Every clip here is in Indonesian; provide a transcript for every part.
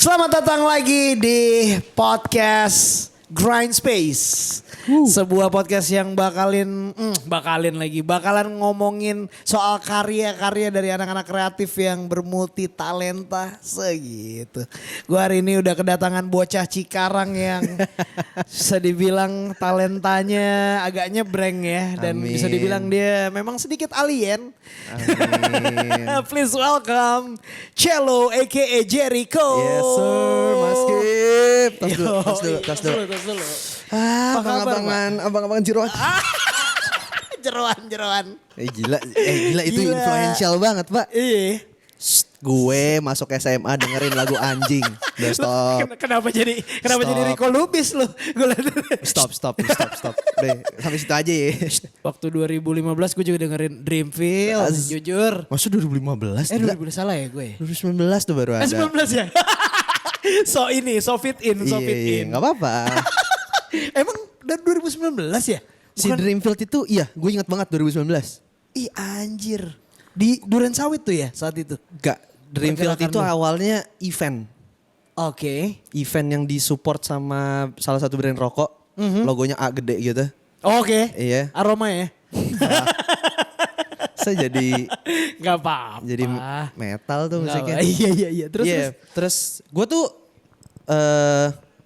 Selamat datang lagi di podcast Grind Space. Sebuah podcast yang bakalan ngomongin soal karya-karya dari anak-anak kreatif yang bermulti talenta segitu. Gue hari ini udah kedatangan bocah Cikarang yang bisa dibilang talentanya agak nyebreng ya. Dan bisa dibilang dia memang sedikit alien. Amin. Please welcome Cello aka Jericho. Yes sir, Mas Kip. Tas dulu. Abang-abangan jeroan. Jeroan. Gila itu influential banget, Pak. Iya. Gue masuk SMA dengerin lagu Anjing. Udah stop. Kenapa jadi Rico Lubis lu? Stop. Udah, sampai situ aja ya. Waktu 2015 gue juga dengerin Dreamville, jujur. Maksud 2015? 2000 salah ya gue. 2019 tuh baru ada. 19 ya? So fit in. Iya, gak apa-apa. Emang dari 2019 ya? Si Dreamfield itu iya gue ingat banget 2019. Ih anjir. Di Duren Sawit tuh ya saat itu? Gak, Dreamfield itu awalnya event. Oke. Event yang disupport sama salah satu brand rokok. Logonya A gede gitu. Oke. Iya. Aroma ya? Saya jadi Gak apa-apa. jadi metal tuh musiknya. Iya. Terus gue tuh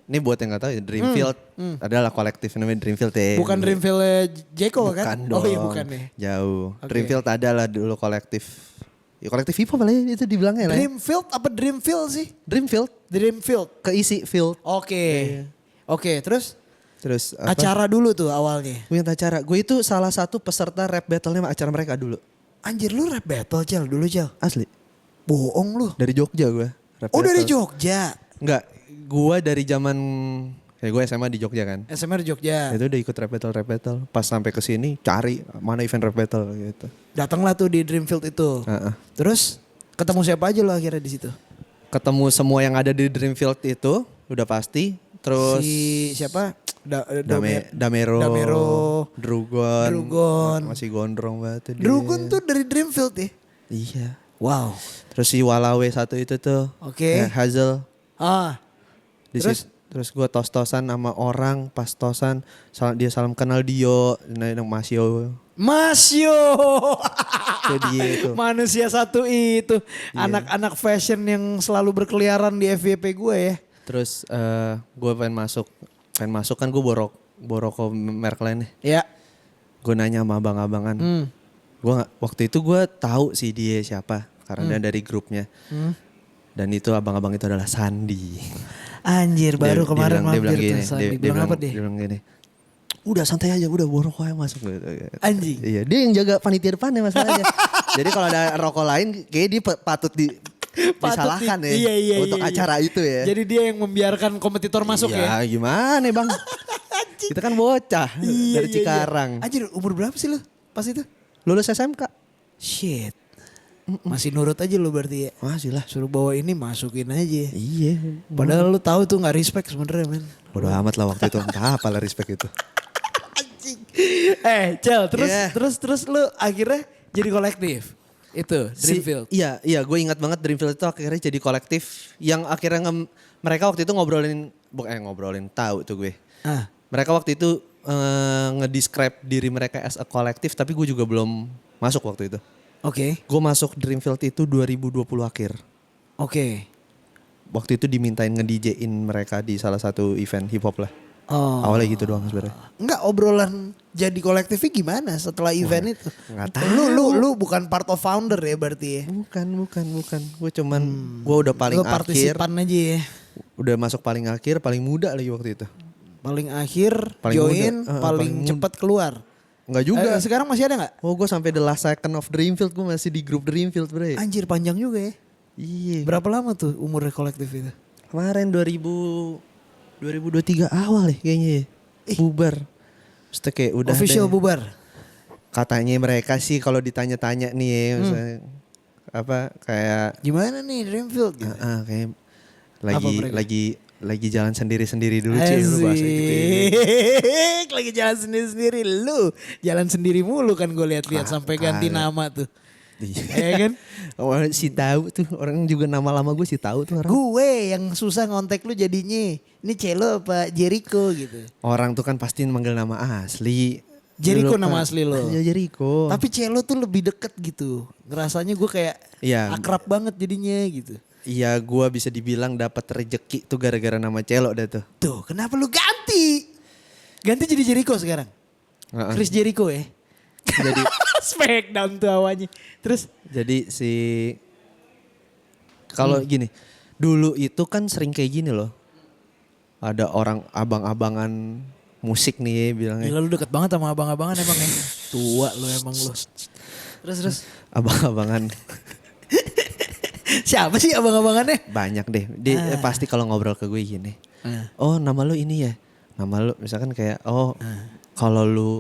ini buat yang gak tahu ya Dreamfield adalah kolektif namanya Dreamfield ya. Bukan Dreamville Jeko kan? Bukan dong. Oh iya bukan nih. Jauh. Okay. Dreamfield adalah dulu kolektif. Ya kolektif hip hop lah ya itu dibilangnya lah. Dreamfield apa Dreamville sih? Dreamfield. Keisi field. Oke. Oke, terus apa? acara dulu tuh awalnya. Gue ingat acara. Gue itu salah satu peserta rap battle-nya acara mereka dulu. Anjir lu rap battle Cel dulu Cel? Asli. Bohong lu. Dari Jogja gue. Rap Oh battle. dari Jogja? Enggak. Gue dari zaman gue SMA di Jogja kan. SMA di Jogja. Itu udah ikut rap battle. Pas sampai ke sini cari mana event rap battle gitu. Datanglah tuh di Dreamfield itu. Terus ketemu siapa aja lo akhirnya di situ? Ketemu semua yang ada di Dreamfield itu udah pasti. Terus si siapa? Damero, Drugon. Masih gondrong banget dia. Drugon tuh dari Dreamfield ya? Iya. Wow. Terus si Walawe satu itu tuh. Oke. Hazel. Terus gue tos-tosan sama orang, pas tosan dia salam kenal Dio, Masio. Itu dia itu. Manusia satu itu. Anak-anak fashion yang selalu berkeliaran di FYP gue ya. Terus gue pengen masuk kan gue borok merek lainnya. Ya. Gue nanya sama abang-abangan. Waktu itu gue tahu sih dia siapa karena dia dari grupnya. Dan itu abang-abang itu adalah Sandi. Anjir baru kemarin mampir tuh Sandi. Dia bilang apa dia? Dia bilang gini. Udah santai aja, udah borok aja masuk gitu. Anjing. Iya, dia yang jaga panitia depannya masalahnya. Jadi kalau ada rokok lain kayak dia patut disalahkan ya untuk acara itu ya. Jadi dia yang membiarkan kompetitor masuk ya. Ya gimana Bang? Kita kan bocah dari Cikarang. Anjir umur berapa sih lu pas itu? Lulus SMK. Shit. Masih nurut aja lu berarti ya. Masih lah. Suruh bawa ini masukin aja. Iya. Padahal lu tahu tuh gak respect sebenernya men. Bodoh amat lah waktu itu. Entah apa lah respect itu. Anjing. Cel terus lu akhirnya jadi kolektif. Itu Dreamfield. Iya gue ingat banget Dreamfield itu akhirnya jadi kolektif. Yang akhirnya mereka waktu itu ngobrolin tahu tuh gue. Mereka waktu itu ngedescribe diri mereka as a kolektif tapi gue juga belum masuk waktu itu. Oke. Gue masuk Dreamfield itu 2020 akhir. Oke. Waktu itu dimintain nge-DJ-in mereka di salah satu event hip hop lah. Oh. Awalnya gitu doang sebenarnya. Enggak, obrolan jadi kolektifnya gimana setelah event itu? Enggak tahu. Lu bukan part of founder ya berarti ya? Bukan. Gue cuman gue udah paling lu akhir. partisipan aja ya. Udah masuk paling akhir, paling muda lagi waktu itu. Paling akhir, Paling join, muda. paling cepat keluar. Enggak juga. Sekarang masih ada gak? Oh gue sampai the last second of Dreamfield gue masih di grup Dreamfield bre. Anjir panjang juga ya. Iya. Berapa lama tuh umurnya kolektif itu? Kemarin 2023 awal ya kayaknya ya. Bubar. Terus kayak udah official deh. bubar? Katanya mereka sih kalau ditanya-tanya nih ya. Misalnya, apa kayak. Gimana nih Dreamfield? Gitu? Kayak lagi jalan sendiri-sendiri dulu cuy. Lu bahasa gitu ya. Lagi jalan sendiri-sendiri. Lu jalan sendiri mulu kan gue lihat-lihat sampai ganti nama tuh. Ya kan? Orang si tahu tuh, orang juga nama lama gue si tahu tuh orang. Gue yang susah ngontek lu jadinya. Ini Celo apa Jericho gitu. Orang tuh kan pasti manggil nama asli. Jericho Dulu nama kan- asli lo. Iya Jericho. Tapi Celo tuh lebih deket gitu. Ngerasanya gue kayak Iya. akrab banget jadinya gitu. Iya gue bisa dibilang dapat rezeki tuh gara-gara nama Celo dah tuh. Tuh kenapa lu ganti? Ganti jadi Jericho sekarang. Heeh. Chris Jericho ya. Jadi Smackdown tuh awalnya. Terus jadi si kalau gini, dulu itu kan sering kayak gini loh. Ada orang abang-abangan musik nih bilangnya. gila lu deket banget sama abang-abangan emang ya. Tua lu emang lu. Terus. Abang-abangan Siapa sih abang-abangannya? banyak deh. Dia pasti kalau ngobrol ke gue gini. Oh nama lu ini ya. Nama lu misalkan kayak kalau lu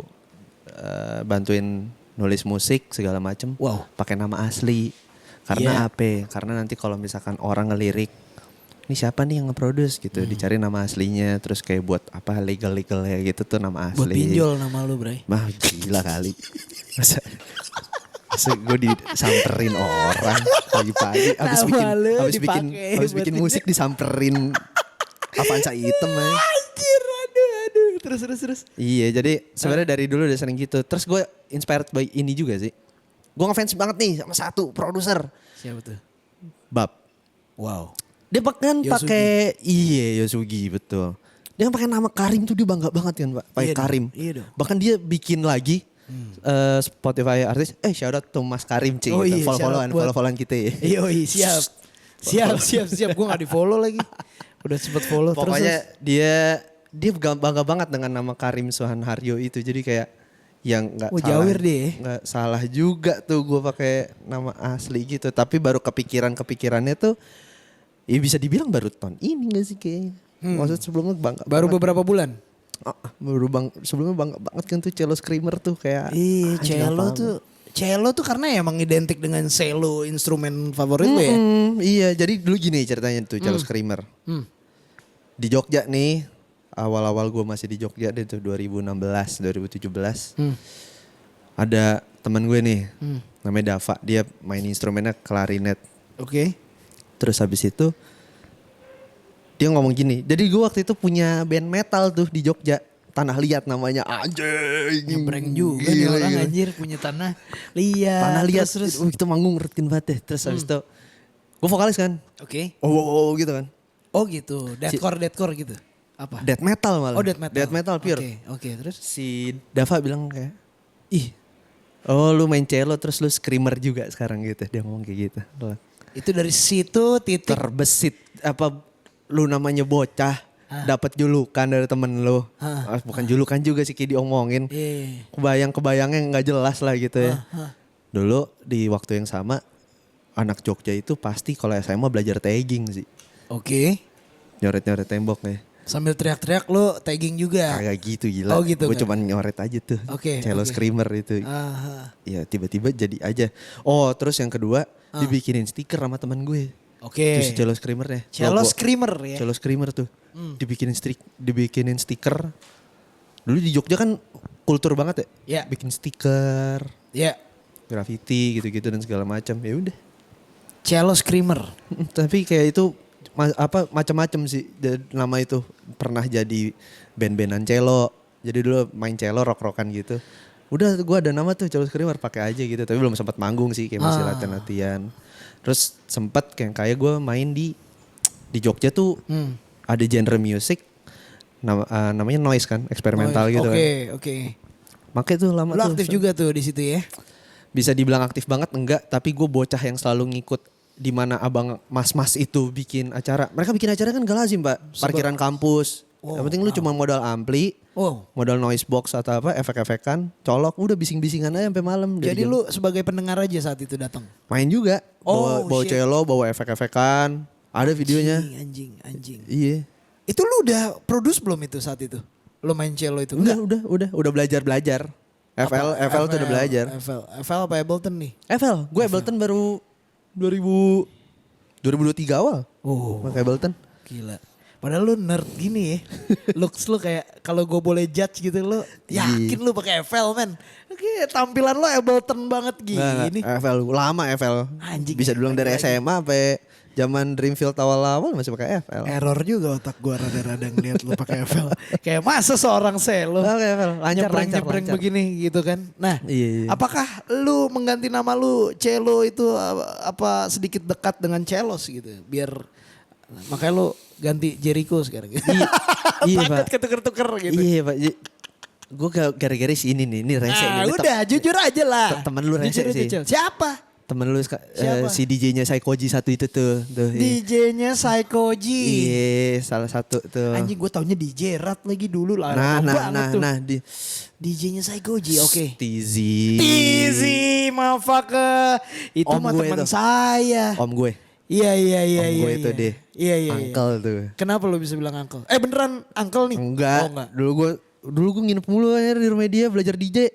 bantuin nulis musik segala macem. Wow. Pakai nama asli. Karena apa? Karena nanti kalau misalkan orang ngelirik. Ini siapa nih yang nge-produce gitu. Dicari nama aslinya. Terus kayak buat apa legal-legal ya gitu tuh nama asli. Buat pinjol nama lu Bray. Mah gila kali. Masa gue disamperin orang pagi-pagi habis Nama lu habis dipakai bikin buat musik disamperin Avanza hitam ya. Anjir aduh. Terus. Iya jadi sebenarnya dari dulu udah sering gitu. Terus gue inspired by ini juga sih. Gue ngefans banget nih sama satu produser. Siapa tuh? Bab. Wow. Dia kan Yosugi. pakai Yosugi betul. Dia kan pakai nama Karim tuh dia bangga banget kan Pak. Pakai Iya dong, Karim. iya dong. Bahkan dia bikin lagi Spotify artis. Shout out to Mas Karim Ci. Oh gitu. iya, shout out buat- Follow-followan kita ya. Yoi siap. Gue gak di follow lagi. Udah sempet follow Pokoknya terus. dia bangga banget dengan nama Karim Suhan Haryo itu. Jadi kayak yang nggak Wah, salah, jawir dia ya. nggak salah juga tuh gue pakai nama asli gitu. Tapi baru kepikirannya tuh, ya bisa dibilang baru tahun ini nggak sih kayaknya. Maksud sebelumnya bangga. Baru banget. beberapa bulan. Sebelumnya bangga banget kan tuh Cello Screamer tuh kayak. Iya, anjing cello tuh karena emang identik dengan cello instrumen favorit lo ya. Iya, jadi dulu gini ceritanya tuh Cello Screamer. Di Jogja nih, awal-awal gue masih di Jogja deh tuh 2016, 2017. Ada teman gue nih, namanya Dava. Dia main instrumennya klarinet. Oke. Terus habis itu dia ngomong gini. Jadi gue waktu itu punya band metal tuh di Jogja. Tanah Liat namanya. Anjing. Nyebreng juga nih orang anjir punya tanah liat. Tanah Liat. Terus. Itu manggung rutin banget deh. Terus habis itu gue vokalis kan. Oke. Oh gitu kan. Oh gitu. Deathcore gitu. Apa? Death metal malah. Oh death metal. Death metal pure. Oke. Terus? Si Dava bilang kayak, ih, oh lu main cello terus lu screamer juga sekarang gitu. Dia ngomong kayak gitu. Itu dari situ titik. Terbesit apa lu namanya bocah dapat julukan dari temen lu. Bukan julukan juga sih kayak diomongin. Iya. Kebayangnya nggak jelas lah gitu ya. Dulu di waktu yang sama anak Jogja itu pasti kalau SMA belajar tagging sih. Oke. Nyoret-nyoret tembok ya. Sambil teriak-teriak lo tagging juga. Kayak gitu gila. Oh gitu Gue kan? cuman nyoret aja tuh. Oke, Cello oke. screamer itu. Aha. Ya tiba-tiba jadi aja. Oh terus yang kedua dibikinin stiker sama teman gue. Oke. Itu si cello screamernya. Cello Logo. screamer ya. Cello screamer tuh. Dibikinin stiker. Dulu di Jogja kan kultur banget ya. Ya. Bikin stiker, Ya. graffiti gitu-gitu dan segala macam. Ya udah. Cello screamer. Tapi kayak itu macam-macam sih nama itu. Pernah jadi band-bandan cello. Jadi dulu main cello rock-rockan gitu. Udah gue ada nama tuh cello screamer pakai aja gitu. Tapi belum sempat manggung sih kayak masih latihan-latihan. Terus sempat kayak gue main di Jogja tuh ada genre musik namanya noise kan, eksperimental gitu kan. Oke. Makanya tuh lama Lo tuh. aktif juga tuh di situ ya. Bisa dibilang aktif banget enggak, tapi gue bocah yang selalu ngikut di mana abang mas-mas itu bikin acara. Mereka bikin acara kan gak lazim Pak, parkiran kampus. Yang penting lu cuma modal ampli, modal noise box atau apa, efek-efekan, colok, udah bising-bisingan aja sampai malam. Jadi lu sebagai pendengar aja saat itu datang. main juga, bawa shit. cello, bawa efek-efekan, ada videonya. Anjing. Iya. Itu lu udah produce belum itu saat itu? Lu main cello itu? Udah belajar. FL tuh udah belajar. FL apa Ableton nih? Gue Ableton baru 2023 awal. Oh, Pakai Ableton. gila. Padahal lu nerd gini ya. Looks lu kayak kalau gue boleh judge gitu lu yakin lu pakai FL men. Oke, tampilan lu Ableton banget gini. FL lama FL. Anjing, Bisa dibilang dari SMA sampai zaman Dreamfield awal-awal masih pakai FL. Error juga otak gue rada-rada ngeliat lu pakai FL. Kayak masa seorang selo Oke, FL. Lancar. begini gitu kan. Nah, Iya. apakah lu mengganti nama lu Celo itu apa sedikit dekat dengan Celos gitu? Biar makanya lu ganti Jericho sekarang gitu. Iya, Takut Pak. ketuker-tuker gitu. Iya Pak. Gue gara-gara si ini nih. Ini rese nih. Ini Udah jujur aja lah. Temen lu rese Jujur aja, sih. Cel. Siapa? Temen lu Siapa? si DJ-nya Saikoji satu itu tuh. Iya. DJ-nya Saikoji. Iya, salah satu tuh. Anjing gue taunya DJ Rat lagi dulu lah. Tuh. Nah, DJ-nya Saikoji, oke. Tizi. Motherfucker. Itu Om mah gue teman tuh. saya. Om gue. Iya. Om gue itu deh. Iya. Uncle tuh. Kenapa lu bisa bilang uncle? Beneran uncle nih? Enggak. Oh enggak. Dulu gue nginep mulu aja di rumah dia belajar DJ.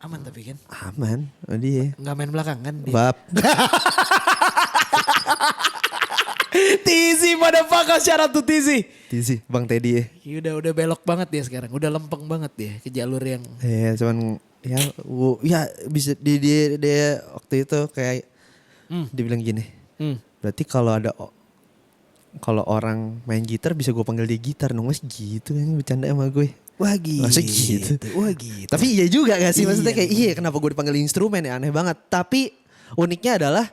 Aman tapi kan? Aman, oh dia. Enggak main belakang kan dia? Bab. Tizi motherfucker, syarat tuh Tizi. Tizi, Bang Teddy ya. Udah belok banget dia sekarang. Udah lempeng banget dia ke jalur yang Cuman ya bisa dia waktu itu kayak dibilang gini. Berarti kalau orang main gitar bisa gue panggil dia gitar dong, mas gitu kan bercanda sama gue. wah gitu. Masa gitu? Wah gitu. Tapi iya juga gak sih? Maksudnya Iya. kayak kenapa gue dipanggil instrumen ya, aneh banget. Tapi uniknya adalah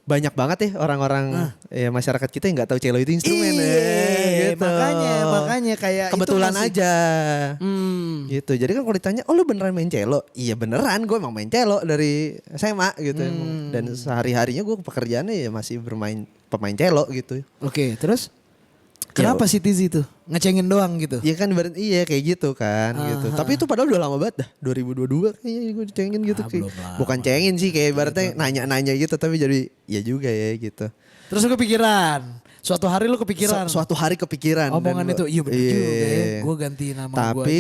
banyak banget ya orang-orang ya masyarakat kita yang gak tahu cello itu instrumen. Iya, Gitu. makanya kayak Kebetulan itu masih- aja. Hmm. Gitu. Jadi kan kalau ditanya, oh lu beneran main cello? Iya beneran, gue emang main cello dari SMA gitu. Dan sehari-harinya gue pekerjaannya ya masih pemain cello gitu. Oke, terus kenapa si Tizi tuh ngecengin doang gitu? Iya kan kayak gitu kan gitu. Tapi itu padahal udah lama banget dah. 2022 kayaknya gue dicengin gitu. Belum lama. Bukan cengin sih kayak ibaratnya nanya-nanya gitu. Tapi jadi ya juga ya gitu. Terus lu kepikiran, suatu hari lu kepikiran. Suatu hari kepikiran. Omongan dan itu, iya bener juga ya. Gue ganti nama gue aja deh. Tapi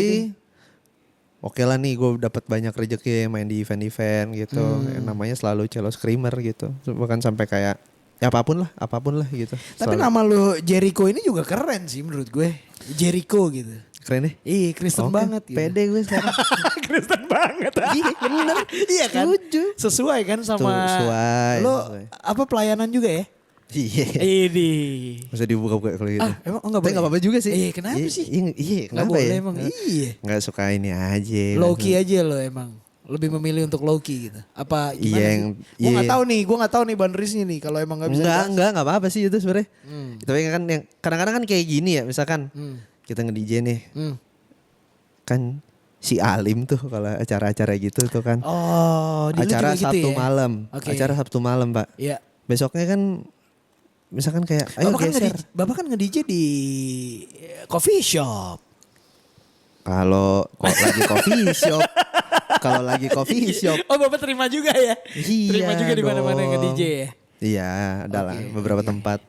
oke lah nih gue dapat banyak rezeki main di event-event gitu. Yang namanya selalu cello screamer gitu. Bahkan sampai kayak ya apapun lah gitu. Tapi nama lu Jericho ini juga keren sih menurut gue. Jericho gitu. keren deh. Iya Kristen Oke, banget gitu. Pede gue sekarang. Kristen banget. Iya bener. Iya kan? Setuju. Sesuai kan sama Sesuai. lo apa pelayanan juga ya? Iya. Ini. Masa dibuka-buka kalau gitu. Emang enggak Tapi boleh? nggak apa-apa juga sih. Iya, kenapa sih? Iya, Enggak kenapa boleh ya? emang. Iya. Nggak suka ini aja. Low key aja lo emang. Lebih memilih untuk low key gitu. Apa gimana Iya, sih? Gue iya. nggak tahu nih boundariesnya nih kalau emang nggak bisa. Enggak apa-apa sih itu sebenarnya. Tapi kan yang kadang-kadang kan kayak gini ya, misalkan kita nge-DJ nih. Kan si Alim tuh kalau acara-acara gitu tuh kan. Oh, di lu Acara juga gitu Sabtu ya? malam. Oke. Acara Sabtu malam, Pak. Iya. Besoknya kan misalkan kayak ayo geser. Bapak kan nge-DJ di coffee shop. Kalau lagi coffee shop. Kalau lagi coffee shop. Oh, Bapak terima juga ya? Iya Terima juga di mana-mana dong. nge-DJ ya? Iya, ada lah beberapa tempat.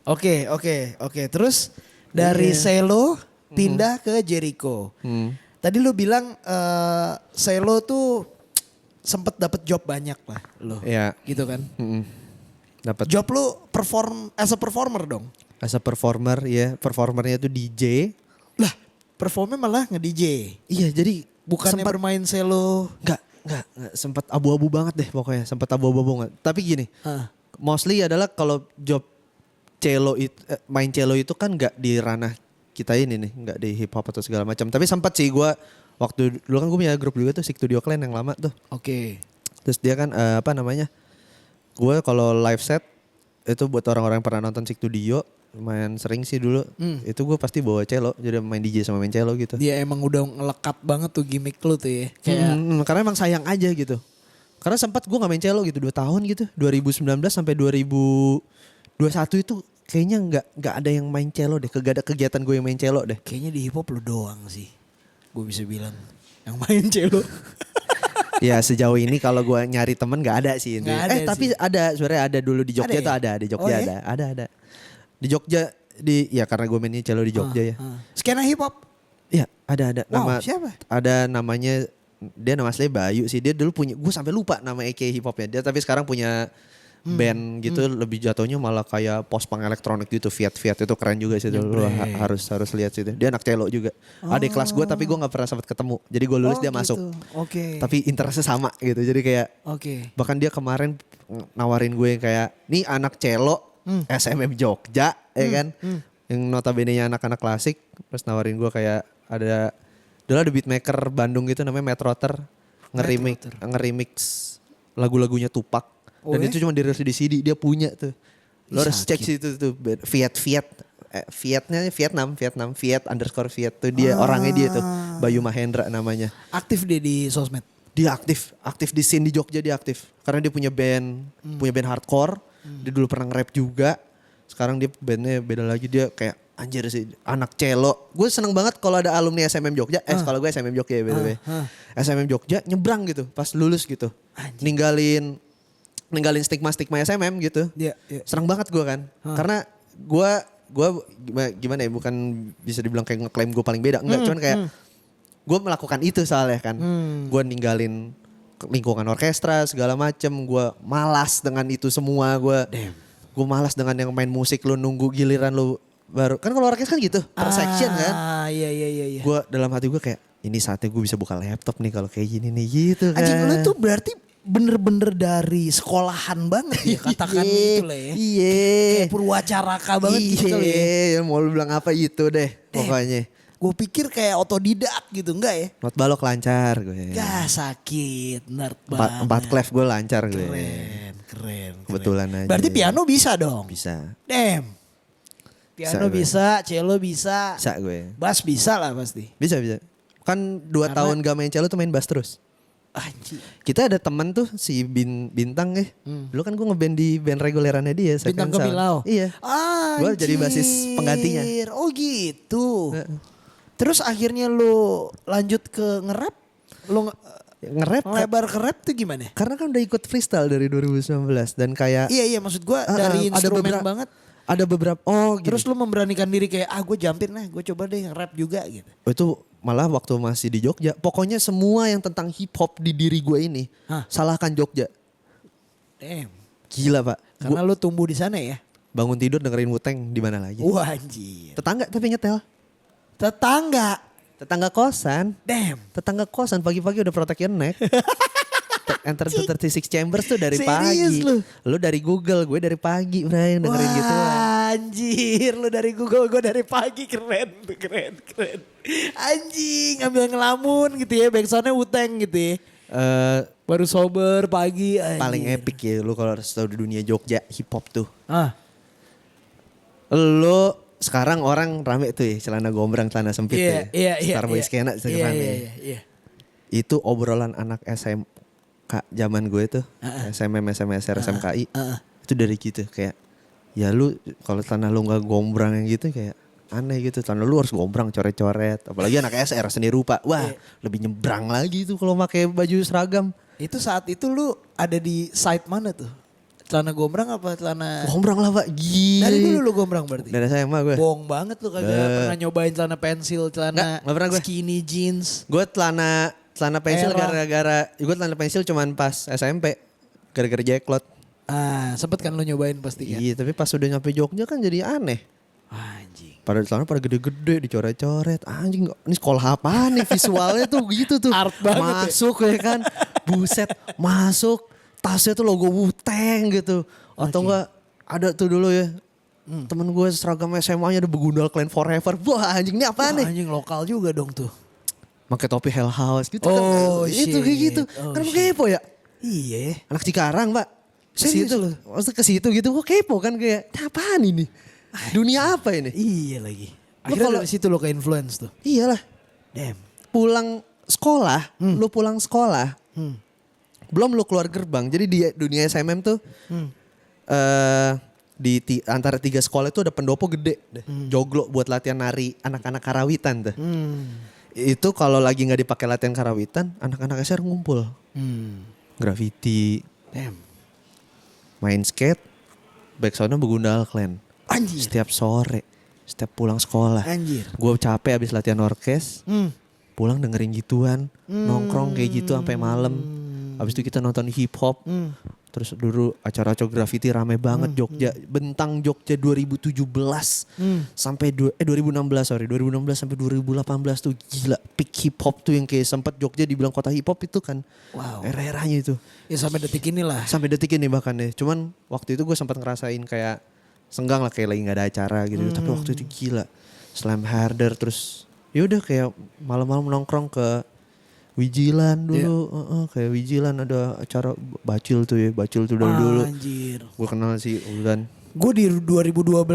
Oke. Terus dari Selo pindah ke Jericho. Tadi lu bilang Selo tuh sempet dapet job banyak lah lo. Iya. Gitu kan? Dapat Job lu as a performer dong? as a performer ya, performernya tuh DJ. Lah, performnya malah nge-DJ. Iya, jadi Bukannya sempat bermain Selo. enggak sempat abu-abu banget deh pokoknya, sempat abu-abu banget. Tapi gini, mostly adalah kalau job cello itu main cello itu kan enggak di ranah kita ini nih, enggak di hip hop atau segala macam. Tapi sempat sih gua waktu dulu kan gue punya grup juga tuh Studio Clan yang lama tuh. Oke. Terus dia kan gue kalau live set itu buat orang-orang yang pernah nonton Studio lumayan sering sih dulu. Itu gue pasti bawa cello, jadi main DJ sama main cello gitu. Dia emang udah ngelekat banget tuh gimmick lu tuh ya. Kayak Karena emang sayang aja gitu. Karena sempat gue gak main cello gitu 2 tahun gitu. 2019 sampai 2021 itu kayaknya nggak ada yang main cello deh. Gak ada kegiatan gue yang main cello deh. kayaknya di hip hop lu doang sih. Gue bisa bilang yang main cello. Ya sejauh ini kalau gue nyari temen gak ada sih. Nggak ada Tapi sih. ada sebenarnya ada dulu di Jogja Ada tuh ya? ada. Di Jogja Oh, ya? ada. Di Jogja ya karena gue mainnya cello di Jogja ya. Skena hip hop. Iya ada. Wow, siapa? Ada namanya, dia nama aslinya Bayu sih. Dia dulu punya, gue sampai lupa nama EK hip hopnya. Dia tapi sekarang punya band gitu lebih jatuhnya malah kayak post punk elektronik gitu. Fiat itu keren juga sih itu. Lu harus lihat sih itu. Dia anak cello juga. Adik kelas gue tapi gue nggak pernah sempat ketemu. Jadi gue lulus dia gitu. masuk. Oke. Tapi interestnya sama gitu. Jadi kayak bahkan dia kemarin nawarin gue kayak nih anak cello SMM Jogja ya kan. Yang notabene-nya anak-anak klasik. Terus nawarin gue kayak ada beatmaker Bandung gitu namanya Matt Rotter. Ngeremix lagu-lagunya Tupac. Dan itu cuma dirilis di CD, dia punya tuh. Lo harus cek sih itu tuh. Vietnya Vietnam _Viet tuh dia orangnya dia tuh. Bayu Mahendra namanya. Aktif dia di sosmed? Dia aktif di scene di Jogja dia aktif. Karena dia punya band hardcore. Dia dulu pernah nge-rap juga. Sekarang dia bandnya beda lagi, dia kayak anjir sih anak cello. Gue seneng banget kalau ada alumni SMM Jogja. Sekolah gue SMM Jogja ya btw. SMM Jogja nyebrang gitu pas lulus gitu. Ninggalin stigma SMM gitu. Seneng banget gue kan. Karena gue gimana ya, bukan bisa dibilang kayak ngeklaim gue paling beda. Enggak, cuman kayak gue melakukan itu soalnya kan. Gue ninggalin lingkungan orkestra segala macem. Gue malas dengan itu semua. Gue malas dengan yang main musik lu nunggu giliran lu baru. Kan kalau orkestra kan gitu, per section kan. Iya. Gue dalam hati gue kayak ini saatnya gue bisa buka laptop nih kalau kayak gini nih gitu kan. Anjing lu tuh berarti bener-bener dari sekolahan banget ya katakan gitu lah ya. Iya. Kayak purwacaraka banget gitu kali ya. Iya, mau lu bilang apa itu deh pokoknya. Gue pikir kayak otodidak gitu, enggak ya? Not balok lancar gue. Gak sakit, nerd banget. 4 clef gue lancar gue. Keren. Kebetulan aja. Berarti piano bisa dong? Bisa. Damn. Piano bisa, cello bisa. Bisa gue. Bass bisa lah pasti. Bisa. Kan 2 tahun gak main cello tuh main bass terus. Anjir. Kita ada teman tuh si Bintang ya. Dulu kan gue ngeband di band regulerannya dia. Bintang Kemilau? Iya. Gue jadi basis penggantinya. Oh gitu. Terus akhirnya lu lanjut ke nge-rap? Lu nge-rap lebar ke rap tuh gimana? Karena kan udah ikut freestyle dari 2019 dan kayak Iya maksud gue dari instrumen banget. Ada beberapa gitu. Terus lu memberanikan diri kayak gue jumpin lah, gue coba deh rap juga gitu. Itu malah waktu masih di Jogja. Pokoknya semua yang tentang hip hop di diri gue ini salahkan Jogja. Damn. Gila pak. Karena lu tumbuh di sana ya. Bangun tidur dengerin Wu-Tang di mana lagi? Wah anjir. Tetangga tapi nyetel. Tetangga kosan. Damn. Tetangga kosan pagi-pagi udah protection neck. Enter the 36 Chambers tuh dari pagi. Lu dari Google, gue dari pagi Brian dengerin gitu. Anjir, lu dari Google, gue dari pagi. Keren. Anjing, ambil ngelamun gitu ya, backsoundnya Wu-Tang gitu ya. Baru sober pagi. Anjir. Paling epic ya lu kalau harus tahu di dunia Jogja hip hop tuh. Lu sekarang orang rame tuh ya celana gombrang, celana sempit ya. Starboy skena sekarang Iya. Itu obrolan anak SMK zaman gue tuh. SMM, SMSR, SMKI. Itu dari gitu kayak ya lu kalau celana lu gak gombrang yang gitu kayak aneh gitu. Celana lu harus gombrang, coret-coret. Apalagi anak SR seni rupa. Wah lebih nyebrang lagi tuh kalau pakai baju seragam. Itu saat itu lu ada di side mana tuh? Celana gombrang apa celana? Gombrang lah pak, gila. Dari dulu lu gombrang berarti? Dari SMA gue. Bohong banget lu kagak pernah nyobain celana pensil, celana nggak pernah gue. Skinny jeans. Gue celana pensil gara-gara, gue celana pensil cuman pas SMP. Gara-gara Jacklot. Sempet kan lu nyobain pasti kan? Iya tapi pas udah nyampe Jogja kan jadi aneh. Anjing. Pada celana pada gede-gede dicoret-coret. Anjing ini sekolah apaan nih visualnya tuh gitu tuh. Art banget masuk ya kan. Buset masuk. Tasnya tuh logo Wu-Tang gitu. Atau enggak ada tuh dulu ya. Temen gue seragam SMA-nya ada begundal Clan Forever. Wah anjing ini apaan nih? Anjing lokal juga dong tuh. Pakai topi Hell House gitu kan. Itu kayak gitu. Kan kepo ya? Iya. Anak Cikarang pak. Serius lu? Maksudnya ke situ gitu gue kepo kan kayak apaan ini? Dunia apa ini? Iya lagi. Akhirnya dari situ lo ke influence tuh. Iyalah. Damn. Pulang sekolah, lu pulang sekolah. Belum lu keluar gerbang. Jadi di dunia SMM tuh di antara 3 sekolah itu ada pendopo gede deh. Joglo buat latihan nari anak-anak karawitan tuh. Itu kalau lagi gak dipakai latihan karawitan, anak-anak SR ngumpul. Graffiti. Damn. Main skate. Backsoundnya begundal Clan. Anjir. Setiap sore. Setiap pulang sekolah. Anjir. Gue capek abis latihan orkes. Pulang dengerin gituan. Nongkrong kayak gitu sampai malam. Habis itu kita nonton hip hop. Terus dulu acara-acara graffiti rame banget Jogja. Bentang Jogja 2017 sampai 2016 sampai 2018 tuh gila. Peak hip hop tuh yang kayak sempat Jogja dibilang kota hip hop itu kan. Wow. Era-eranya itu. Ya sampai detik inilah. Sampai detik ini bahkan ya. Cuman waktu itu gue sempat ngerasain kayak senggang lah kayak lagi gak ada acara gitu. Tapi waktu itu gila. Slam Harder terus yaudah kayak malam-malam nongkrong ke Wijilan dulu, kayak Wijilan ada acara Bacil tuh ya, Bacil tuh dulu. Anjir. Gue kenal si Ulan. Gue di 2012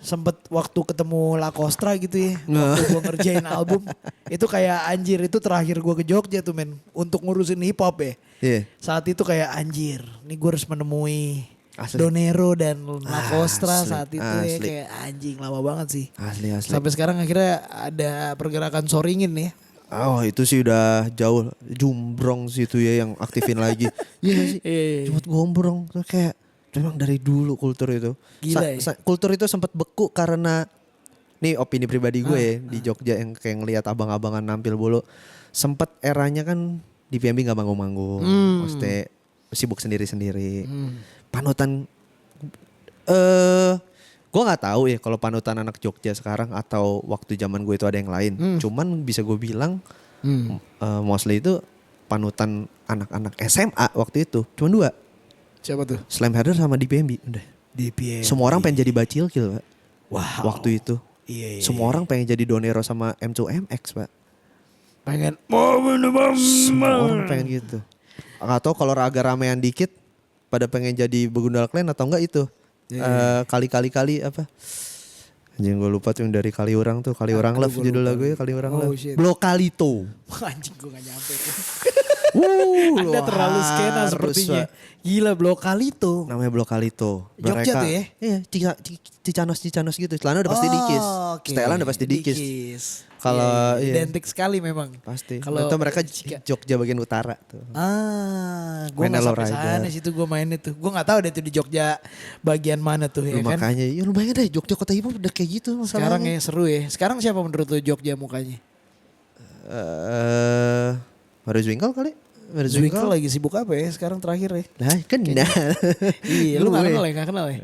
sempet waktu ketemu Lakostra gitu ya, waktu gue ngerjain album. Itu kayak anjir, itu terakhir gue ke Jogja tuh men, untuk ngurusin hip hop ya. Iya. Saat itu kayak anjir, nih gue harus menemui Asli. Donero dan Lakostra Asli, saat itu ya, asli. kayak anjing lama banget sih. Asli. Sampai sekarang akhirnya ada pergerakan Soringin ya. Oh itu sih udah jauh, Jumbrong sih itu ya yang aktifin lagi. Iya gak sih? Iya. Jumat Gombrong tuh kayak memang dari dulu kultur itu. Gila ya. Kultur itu sempat beku karena nih opini pribadi gue ya, di Jogja yang kayak ngelihat abang-abangan nampil bulu. Sempet eranya kan di PMB gak manggung-manggung. Maksudnya sibuk sendiri-sendiri. Panutan gue nggak tahu ya kalau panutan anak Jogja sekarang atau waktu zaman gue itu ada yang lain. Cuman bisa gue bilang mostly itu panutan anak-anak SMA waktu itu cuma 2. Siapa tuh? Slam Harder sama DPMB udah. DPM. Semua orang pengen jadi Bacilkil Pak. Wow. Waktu itu. Iya. Semua orang pengen jadi Donero sama M2MX Pak. Pengen. Semua orang pengen gitu. Atau kalau agak ramean dikit pada pengen jadi Begundal Clan atau enggak itu. Kali-kali apa? Anjing gue lupa tuh yang dari Kaliurang tuh. Kaliurang Love judul lagunya Kaliurang Love. Blokalito. Anjing gue gak nyampe tuh. Anda terlalu skena sepertinya. Gila Blokalito. Namanya Blokalito. Jogja tuh ya? Iya, Cicanos gitu. Celana udah pasti dikis. Okay. Setelan udah pasti dikis. Kalau identik sekali memang. Pasti. Kalau itu mereka Jogja bagian utara tuh. Gue nggak sampai sana situ gue mainnya tuh. Gue nggak tahu deh tuh di Jogja bagian mana tuh ya kan. Makanya, ya lu bayangin deh Jogja kota hip hop udah kayak gitu. Sekarang ya seru ya. Sekarang siapa menurut lu Jogja mukanya? Mario Zwinkel kali. Zwinkel lagi sibuk apa ya sekarang terakhir ya? Lah kenal. Iya lu gak kenal ya? Gak kenal ya?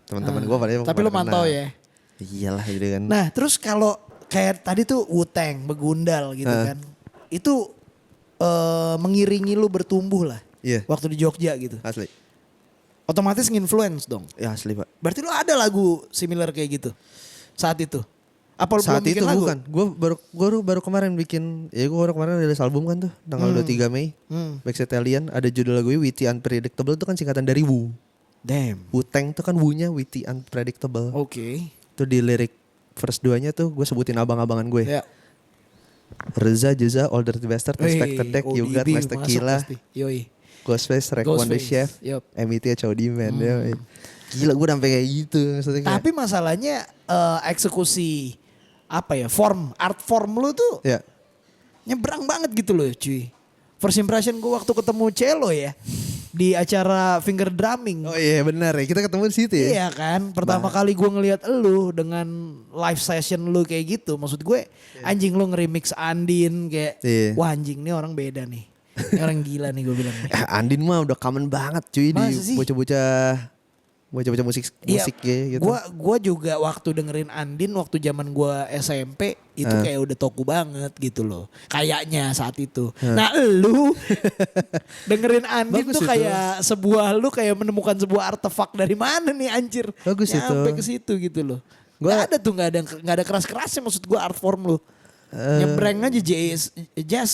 Teman-teman gue paling. Tapi lu mantau ya? Iyalah gitu kan. Nah terus kalau kayak tadi tuh Wu-Tang, Begundal gitu kan. Itu mengiringi lu bertumbuh lah. Iya. Waktu di Jogja gitu. Asli. Otomatis nge-influence dong. Ya asli Pak. Berarti lu ada lagu similar kayak gitu saat itu? Apa lu Saat belum itu bikin lagu? bukan. Gue baru kemarin bikin. Ya gue baru kemarin rilis album kan tuh. Tanggal 23 Mei. Backstage Alien ada judul lagu Witty Unpredictable itu kan singkatan dari Wu. Damn. Wu-Tang tuh kan Wu-nya Witty Unpredictable. Oke. Itu di lirik verse 2-nya tuh gue sebutin abang-abangan gue. Ya. Reza, Jeza, Older the Bastard, Inspector Deck, Yugat, ODB, Mas masuk Tequila, pasti. Yoi. Ghostface, Rekwan the Ghostface, Chef, yup. MIT, Chowdy Man. Gila gue sampai kayak gitu. Maksudnya kayak, Tapi masalahnya eksekusi apa ya art form lu tuh ya. nyebrang banget gitu loh cuy. First impression gue waktu ketemu Celo ya di acara finger drumming. Oh iya benar ya, kita ketemu di situ ya. Iya kan, pertama kali gue ngelihat elu dengan live session lu kayak gitu. Maksud gue anjing lu nge-remix Andin kayak wah anjing nih orang beda nih. Ini orang gila nih gue bilang. Andin mah udah common banget cuy. Masa Di sih? bocah-bocah musik Iya, ya gitu. Gua juga waktu dengerin Andin waktu zaman gua SMP itu kayak udah toku banget gitu loh. Kayaknya saat itu. Nah, lu dengerin Andin Bagus tuh itu. kayak lu kayak menemukan sebuah artefak dari mana nih anjir. Bagus Nyampe itu. ke situ gitu loh. Gua- Gak ada tuh gak ada keras-kerasnya maksud gua art form lu. Nyebreng aja jazz, Iya,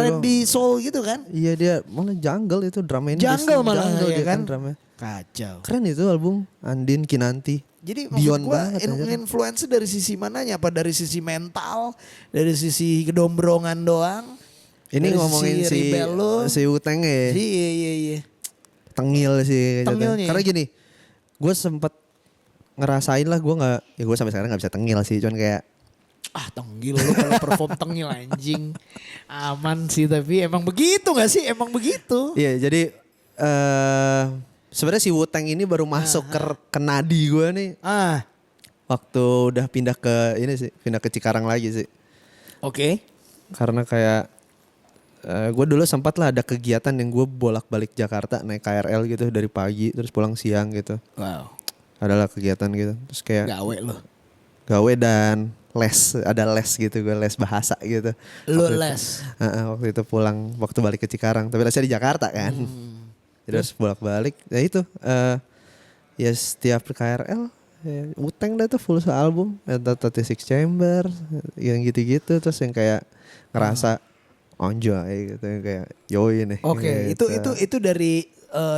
R&B, soul gitu kan. Iya dia malah jungle itu drama ini. Jungle malah jungle ya dia kan. drama. Kacau. Keren itu album Andin Kinanti. Jadi Beyond maksud gue banget, anjir. influence dari sisi mananya? Apa dari sisi mental, dari sisi kedombrongan doang? Ini dari ngomongin sisi rebel lu? si Wu-Tang ya. Iya. Tengil sih. Tengilnya. Karena gini, gue sempet ngerasain lah gue nggak, ya gue sampai sekarang nggak bisa tengil sih, cuman kayak Tengil lu kalau perform tengil anjing. Aman sih tapi emang begitu gak sih? Emang begitu. iya jadi sebenarnya si Wu-Tang ini baru masuk ke nadi gue nih waktu udah pindah ke Cikarang lagi sih. Oke. Karena kayak gue dulu sempat lah ada kegiatan yang gue bolak-balik Jakarta naik KRL gitu dari pagi terus pulang siang gitu. Wow. Adalah kegiatan gitu. Terus kayak Gawe lo. gawe dan les, ada les gitu, gue les bahasa gitu. Lo Waktu itu- les. waktu itu pulang waktu balik ke Cikarang, tapi lesnya di Jakarta kan. Jadi harus bolak-balik. Ya itu ya setiap KRL ya, Wu-Tang dah tuh full album, ada 36 Chamber, yang gitu-gitu terus yang kayak ngerasa anjay gitu yang kayak yoi nih. Oke, gitu. itu dari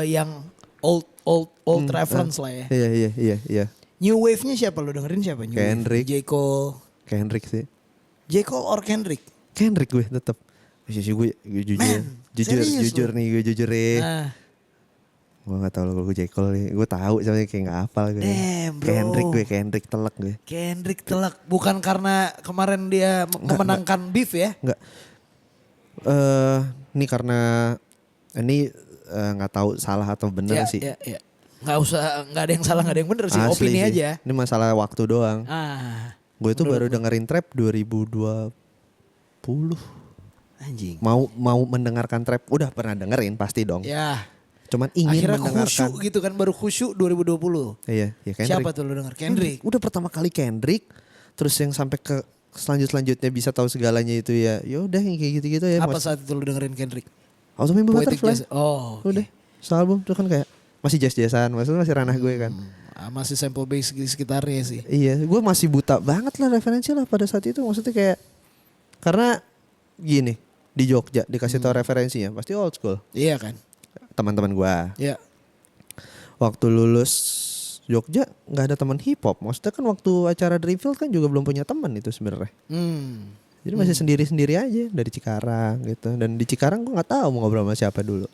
yang old reference lah ya. Iya. New wave-nya siapa lo dengerin siapa? New Kendrick. Wave? J. Cole. Kendrick sih. J. Cole or Kendrick? Kendrick gue tetap. Gue serius jujur lo? nih gue jujur nih. Nah, Gue gak tau lo gue J. Cole nih. Gue tahu soalnya kayak gak hafal gue. damn bro. Kendrick telak gue. Kendrick telak. Bukan karena kemarin dia memenangkan beef ya? Enggak. Ini karena ini nggak tahu salah atau benar sih. Ya. Nggak usah, nggak ada yang salah, nggak ada yang bener sih. Asli Opini sih. aja. Ini masalah waktu doang. Gue tuh baru dengerin trap 2020. Anjing. Mau mendengarkan trap, udah pernah dengerin pasti dong. Ya. Cuman ingin Akhirnya mendengarkan. khusyuk gitu kan, baru khusyuk 2020. Iya, Kendrick. Siapa tuh lo denger? Kendrick. Udah pertama kali Kendrick, terus yang sampai ke selanjutnya bisa tahu segalanya itu ya. Ya udah yang kayak gitu-gitu ya. Apa saat itu lo dengerin Kendrick? Autumn Poetic Butterfly. Justice. Oh, oke. Udah, sealbum tuh kan kayak masih jazz-jazzan, maksudnya masih ranah gue kan. Masih sample bass di sekitarnya sih. Iya, gue masih buta banget lah referensi lah pada saat itu. Maksudnya kayak karena gini, di Jogja dikasih tahu referensinya pasti old school. Iya kan? Teman-teman gue Iya. waktu lulus Jogja nggak ada teman hip hop. Maksudnya kan waktu acara Dreamfield kan juga belum punya teman itu sebenarnya. Jadi masih sendiri-sendiri aja dari Cikarang gitu. Dan di Cikarang gue nggak tahu mau ngobrol sama siapa dulu.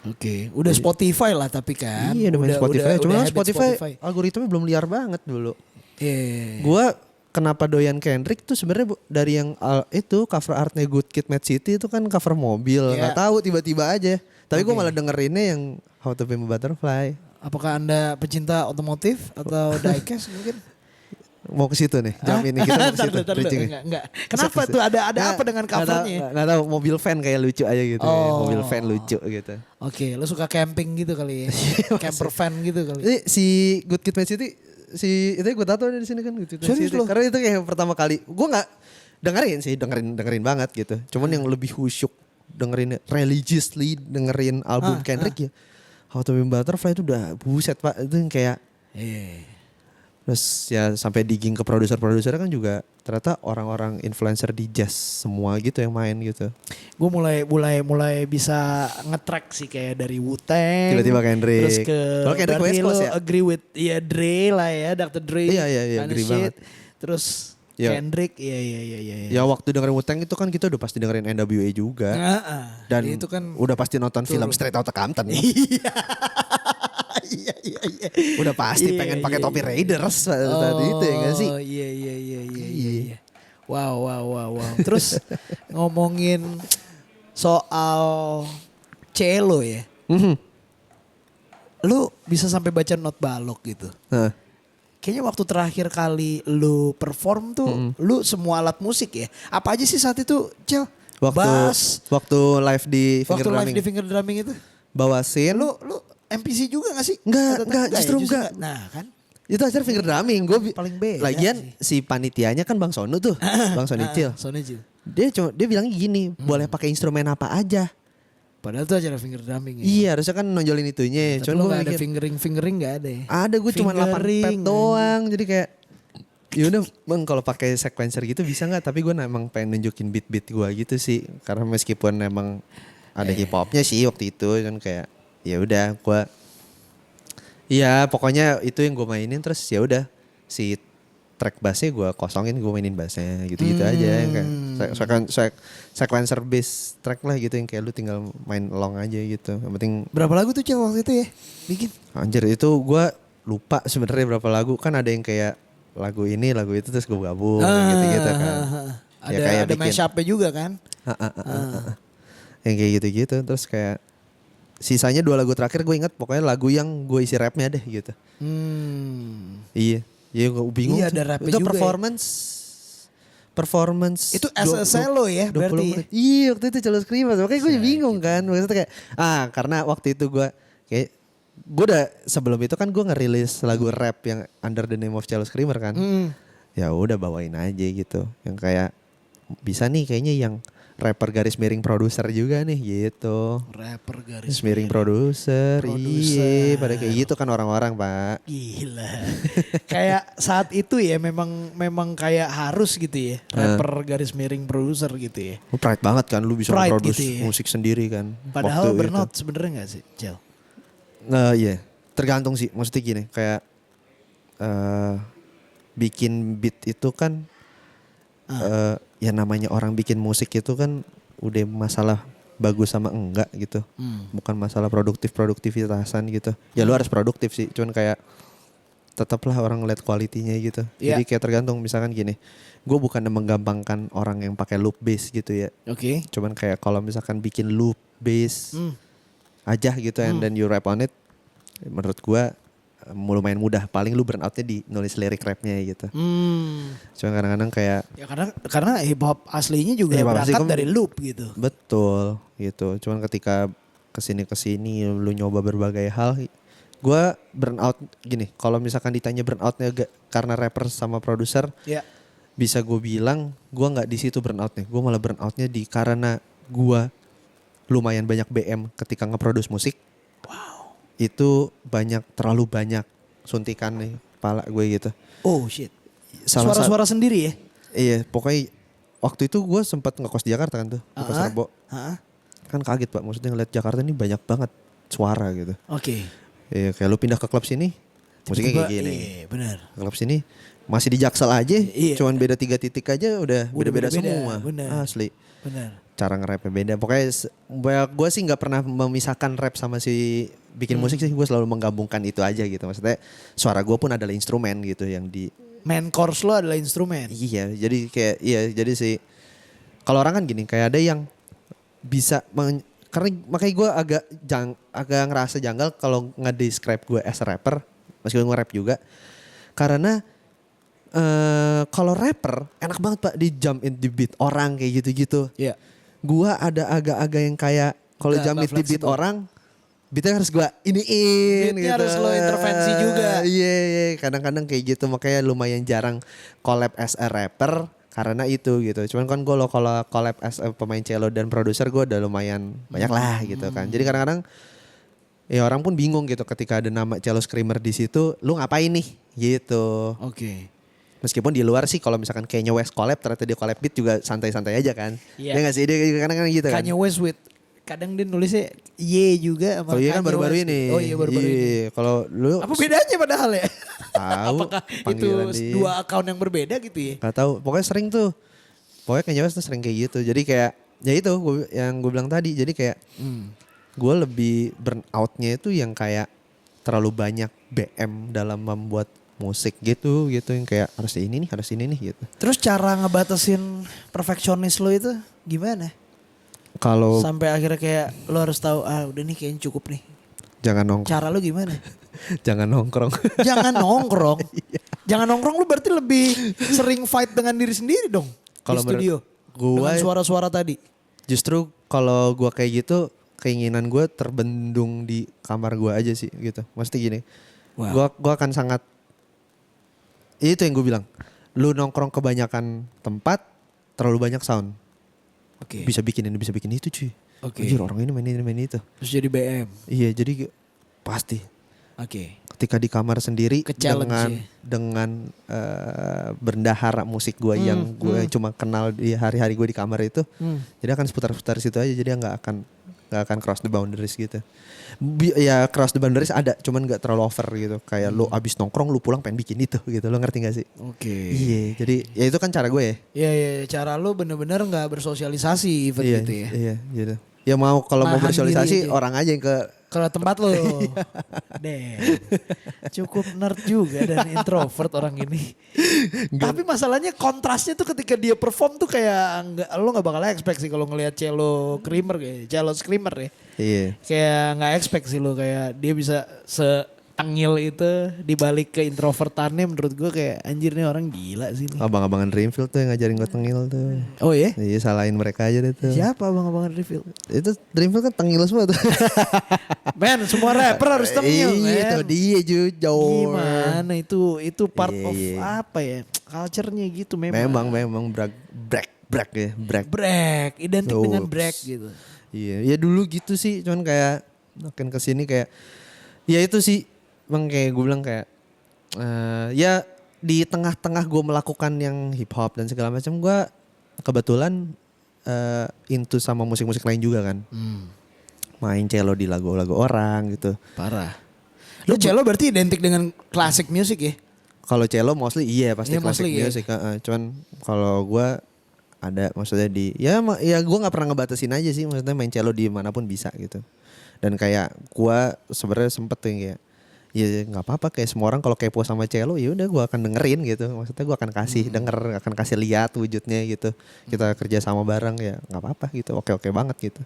Oke, udah Spotify lah tapi kan. Iya udah main Spotify. Cuma habit Spotify algoritmanya belum liar banget dulu. Iya. Gue kenapa doyan Kendrick tuh sebenarnya dari yang itu cover artnya Good Kid, Mad City itu kan cover mobil. Iya. Nggak tahu tiba-tiba aja. Tapi gue malah dengerinnya yang How to Be a Butterfly. Apakah Anda pecinta otomotif atau diecast mungkin? Mau ke situ nih, jam ini kita mau ke situ. bridging-nya. Enggak. Kenapa tuh ada apa dengan covernya? Nggak tahu, mobil van kayak lucu aja gitu. Oh. Mobil van lucu gitu. Oke, lo suka camping gitu kali ya? Camper van gitu kali. Ini si Good Kid, Mad City, si itu gue tato ada di sini kan Good Kid, Mad Serius City. lo? Karena itu kayak pertama kali, gue nggak dengerin banget gitu. Cuman yang lebih khusyuk dengerin religiously dengerin album Kendrick ya. How to Be a Butterfly itu udah buset pak, itu yang kayak. Iya. Terus ya sampai digging ke produser-produsernya kan juga ternyata orang-orang influencer di jazz semua gitu yang main gitu. Gue mulai bisa nge-track sih kayak dari Wu-Tang. Tiba-tiba Kendrick. Terus ke Kalau Kendrick berarti West lo Coast ya? agree with Dre lah ya, Dr. Dre. Iya, kind of agree shit. banget. Terus Iya. Kendrick, iya. Ya waktu dengerin Wu-Tang itu kan kita udah pasti dengerin NWA juga. Dan itu kan udah pasti nonton film Straight Outta Compton. iya. Udah pasti Iya, pengen pakai iya, topi iya. Raiders tadi itu ya gak sih? Oh iya. Wow. Terus ngomongin soal cello ya. Lu bisa sampai baca not balok gitu. Nah, Kayaknya waktu terakhir kali lu perform tuh lu semua alat musik ya. Apa aja sih saat itu, Cel? Bass. waktu live di Waktu finger live drumming. di finger drumming itu. Bawa scene. Lu MPC juga gak sih? Enggak, Atau justru ya? enggak. Nah kan. Itu acara finger drumming. Gue Paling beda lagian sih. si panitianya kan Bang Sonu tuh. Bang Sonicil. Soalnya Cil. Dia bilang gini, boleh pakai instrumen apa aja. Padahal tuh acara finger drumming ya. Iya, harusnya kan nonjolin itunya. Tapi Cuman lu gue gak ada mikir, fingering gak ada ya. ada gue cuma 8 pet Fingering, doang. Jadi kayak yaudah bang kalau pakai sequencer gitu bisa nggak? Tapi gue emang pengen nunjukin beat-beat gue gitu sih. Karena meskipun emang ada hip hopnya sih waktu itu kan kayak ya udah gue. Iya pokoknya itu yang gue mainin terus ya udah si track bassnya gue kosongin gue mainin bassnya gitu-gitu aja yang kayak sequencer bass track lah gitu yang kayak lu tinggal main along aja gitu. Yang penting Berapa lagu tuh Cel waktu itu ya? Bikin. anjir itu gue lupa sebenarnya berapa lagu kan ada yang kayak lagu ini lagu itu terus gue gabung gitu-gitu kan. Ada Ya, kayak ada bikin. mashup-nya juga kan? Yang kayak gitu-gitu terus kayak sisanya 2 lagu terakhir gue inget pokoknya lagu yang gue isi rapnya deh gitu. Hmm. Iya gue bingung Iya, tuh. ada rapnya Itu juga ya. performance. Itu as a cello ya 20 berarti. menit. Iya waktu itu cello screamer. Makanya gue bingung kan. Maksudnya kayak karena waktu itu gue kayak gue udah sebelum itu kan gue ngerilis lagu rap yang Under the Name of Cello Screamer kan. Ya udah bawain aja gitu. Yang kayak bisa nih kayaknya yang rapper garis miring produser juga nih gitu. Rapper garis Miring produser. Iya, pada kayak gitu kan orang-orang, Pak. Gila. Kayak saat itu ya memang kayak harus gitu ya. Rapper garis miring produser gitu ya. Lu pride banget kan lu bisa Pride produce gitu ya. musik sendiri kan. Padahal waktu itu. burnout sebenarnya gak sih, Cel? Iya, tergantung sih. Maksudnya gini, kayak bikin beat itu kan ya namanya orang bikin musik itu kan udah masalah bagus sama enggak gitu. Bukan masalah produktivitasan gitu. Ya lu harus produktif sih, cuman kayak tetaplah orang ngeliat kualitinya gitu. Yeah. Jadi kayak tergantung misalkan gini. Gue bukan menggampangkan orang yang pakai loop bass gitu ya. Oke. Cuman kayak kalau misalkan bikin loop bass aja gitu and then you rap on it, menurut gua lumayan mudah. Paling lu burn outnya di nulis lirik rapnya gitu. Cuman kadang-kadang kayak Ya karena hip hop aslinya juga Hip hop asli berangkat kan- dari loop gitu. betul gitu. Cuman ketika kesini lu nyoba berbagai hal, gua burn out gini. Kalau misalkan ditanya burn outnya karena rapper sama produser, Ya. bisa gue bilang gua nggak di situ burn outnya. Gua malah burn outnya di karena gua lumayan banyak BM ketika nge-produce musik. Itu terlalu banyak suntikan nih kepala gue gitu. Oh shit. Salah Suara-suara sendiri ya? Iya pokoknya waktu itu gue sempat ngekos di Jakarta kan tuh. Ngekos Rebo. Kan kaget Pak, maksudnya ngeliat Jakarta ini banyak banget suara gitu. Oke. Iya kayak lu pindah ke klub sini musiknya kayak gini. Iya benar. Klub sini masih di Jaksel aja, Iya. cuman beda 3 titik aja udah beda-beda semua. bener. Asli. Benar. Cara nge-rapnya beda. Pokoknya gue sih nggak pernah memisahkan rap sama si bikin musik sih. Gue selalu menggabungkan itu aja gitu. Maksudnya suara gue pun adalah instrumen gitu yang di. Main chorus lo adalah instrumen. Iya, jadi sih. Kalau orang kan gini, kayak ada yang bisa karena makanya gue agak ngerasa janggal kalau nge-describe gue as a rapper, meskipun gue rap juga. Karena kalau rapper enak banget Pak di jump in the beat orang kayak gitu-gitu. Iya. Gua ada agak-agak yang kayak kalau jump in the beat orang, beatnya harus gua iniin Beatnya gitu. harus lo intervensi juga. Iya, kadang-kadang kayak gitu makanya lumayan jarang collab as a rapper karena itu gitu. Cuman kan gue kalau collab as a pemain cello dan produser gue udah lumayan banyak lah gitu kan. Jadi kadang-kadang ya orang pun bingung gitu ketika ada nama cello screamer di situ, lu ngapain nih gitu. Oke. Meskipun di luar sih kalau misalkan Kanye West collab ternyata dia collab beat juga santai-santai aja kan. Iya. Ya gak sih? Dia kadang-kadang gitu kan. Kanye West with kadang dia nulisnya Y juga sama Kalau iya kan Kanye baru-baru West. ini. Oh iya baru-baru ini. Iya, kalau lu Apa bedanya padahal ya? tahu Apakah itu panggilan dia. dua account yang berbeda gitu ya? Gak tahu. Pokoknya sering tuh. Pokoknya Kanye West tuh sering kayak gitu. Jadi kayak ya itu yang gue bilang tadi. Jadi kayak gue lebih burn outnya itu yang kayak terlalu banyak BM dalam membuat musik gitu yang kayak harus ini nih gitu. Terus cara ngebatasin perfeksionis lo itu gimana? Kalau Sampai akhirnya kayak lo harus tahu udah nih kayaknya cukup nih. jangan nongkrong, Cara lo gimana? jangan nongkrong. Jangan nongkrong. Jangan nongkrong lo berarti lebih sering fight dengan diri sendiri dong. Kalau Di studio. gua Dengan suara-suara tadi. justru kalau gua kayak gitu keinginan gue terbendung di kamar gua aja sih gitu. Maksudnya gini, gua akan sangat itu yang gue bilang. Lu nongkrong kebanyakan tempat, terlalu banyak sound. Oke. Bisa bikin ini, bisa bikin itu cuy. Oke. Anjir orang ini main itu. Terus jadi BM. Iya jadi pasti. Oke. Ketika di kamar sendiri Ke-challenge dengan bendahara musik gue yang gue cuma kenal di hari-hari gue di kamar itu. Jadi akan seputar-seputar situ aja. Jadi nggak akan cross the boundaries gitu. Ya cross the boundaries ada, cuman nggak terlalu over gitu. Kayak lo abis nongkrong, lo pulang pengen bikin itu gitu. Lo ngerti gak sih? Oke. Iya, jadi ya itu kan cara gue ya. Iya, cara lo bener-bener gak bersosialisasi even Iya, gitu ya. iya, gitu. Ya mau kalau mau Nahan bersosialisasi diri aja. orang aja yang ke Ke tempat lo. Cukup nerd juga dan introvert orang ini. Tapi masalahnya kontrasnya tuh ketika dia perform tuh kayak lo gak bakal expect sih kalau ngelihat cello screamer ya. Cello screamer ya. Iya. Kayak gak expect sih lo kayak dia bisa tengil itu dibalik ke introvertannya menurut gue kayak anjir nih orang gila sih nih. Abang-abangan Dreamfield tuh yang ngajarin gue tengil tuh. Oh ya? Iya salahin mereka aja deh tuh. Siapa abang-abangan reveal? Itu Dreamfield kan tengil semua tuh. Men, semua rapper harus tengil, Iya men. itu dia jujur. Gimana itu part Iya, of iya. apa ya? Culture-nya gitu memang. Memang brag ya, brag. Break, identik dengan Ups. break gitu. Iya, ya dulu gitu sih, cuman kayak makin kesini kayak, ya itu sih, bang kayak gue bilang kayak, ya di tengah-tengah gue melakukan yang hip hop dan segala macam, gue kebetulan into sama musik-musik lain juga kan, main cello di lagu-lagu orang gitu. Parah. Lu cello berarti identik dengan classic music ya? Kalau cello mostly iya pasti Iya, classic mostly, iya. music, cuman kalau gue ada maksudnya di ya gue nggak pernah ngebatasin aja sih, maksudnya main cello di manapun bisa gitu. Dan kayak gue sebenarnya sempet tuh yang kayak ya nggak apa-apa, kayak semua orang kalau kepo sama cello ya udah gue akan dengerin gitu, maksudnya gue akan kasih denger, akan kasih lihat wujudnya gitu, kita kerja sama bareng ya nggak apa-apa gitu, oke banget gitu,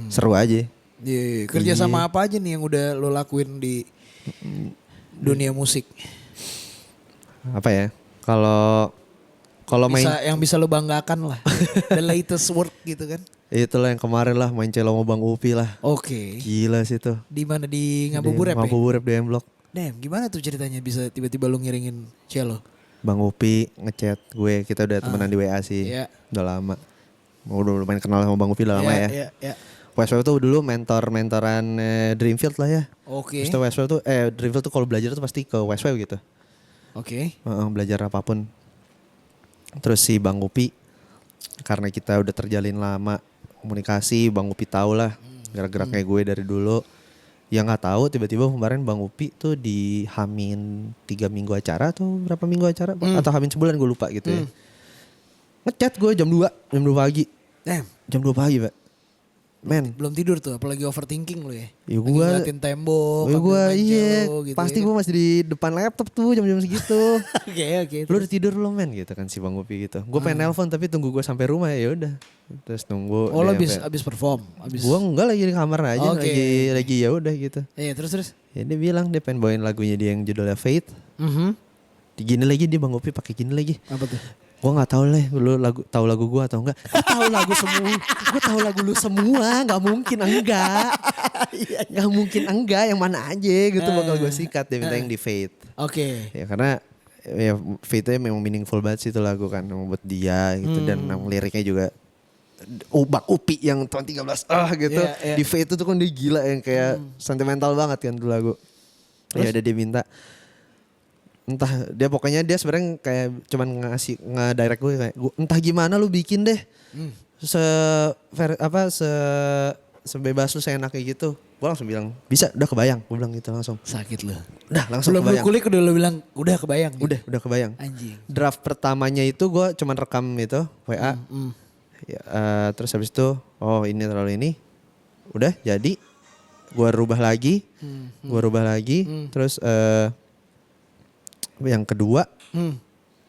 seru aja. Iya, kerja sama apa aja nih yang udah lo lakuin di dunia musik? Apa ya kalau main Yang bisa lo banggakan lah. The latest work gitu kan. itulah yang kemarin lah main cello sama Bang Upi lah, Oke. gila sih tuh. Di mana di Ngabuburit ya? Ngabuburit di M Block. Damn, gimana tuh ceritanya bisa tiba-tiba lo ngiringin cello? Bang Upi ngechat gue, kita udah temenan di WA sih, Iya. udah lama. Udah lumayan kenal sama Bang Upi udah lama ya. Iya. Westwell tuh dulu mentoran Dreamfield lah ya. Oke. Terus tuh Westwell tuh Dreamfield tuh kalau belajar tuh pasti ke Westwell gitu. Oke. Belajar apapun. Terus si Bang Upi, karena kita udah terjalin lama komunikasi, Bang Upi tahu lah gerak-gerak kayak gue dari dulu. Yang nggak tahu tiba-tiba kemarin Bang Upi tuh di Hamin 3 minggu acara atau berapa minggu acara atau Hamin sebulan gue lupa gitu ya. Ngechat gue jam 2 pagi. Damn. Jam 2 pagi, Pak. Men, Belum tidur tuh, apalagi overthinking lo ya. ya Lagi gue ngeliatin tembok, ya ambil gue main iya, cello gitu pasti ya. gue masih di depan laptop tuh jam-jam segitu. Oke. Lu udah tidur belum men gitu kan si Bang Upi gitu. Gue pengen nelpon tapi tunggu gue sampai rumah, ya udah. Terus nunggu. Oh lo dia abis perform? Gue enggak lagi di kamar aja, Oke. lagi ya udah gitu. Iya terus? Ya dia bilang dia pengen bawain lagunya dia yang judulnya Fate. Gini lagi dia Bang Upi pakai gini lagi. Apa tuh? Gue nggak tahu lah, lu tahu lagu gue atau enggak? Gue tahu lagu semua, gue tahu lagu lu semua, nggak mungkin enggak, nggak mungkin enggak, yang mana aja gitu bakal gue sikat. Dia minta yang di Fate. Oke. Ya karena ya Fate-nya memang meaningful banget sih itu lagu kan, memang buat dia gitu dan liriknya juga Bang Upi yang tahun 13 gitu. Iya. Di Fate itu kan dia gila yang kayak sentimental banget kan tuh lagu. Ya udah dia minta, entah dia pokoknya dia sebenarnya kayak cuman nge-direct gue kayak entah gimana lu bikin deh. Sebebas lu seenaknya gitu. Gue langsung bilang bisa, udah kebayang. Gue bilang gitu langsung. Sakit lo. Udah langsung Belum lu kebayang. kulik udah lu bilang udah kebayang. Gitu. Udah kebayang. Anjing. Draft pertamanya itu gue cuman rekam itu WA. Ya, terus habis itu ini terlalu ini. Udah jadi. Gue rubah lagi. Terus yang kedua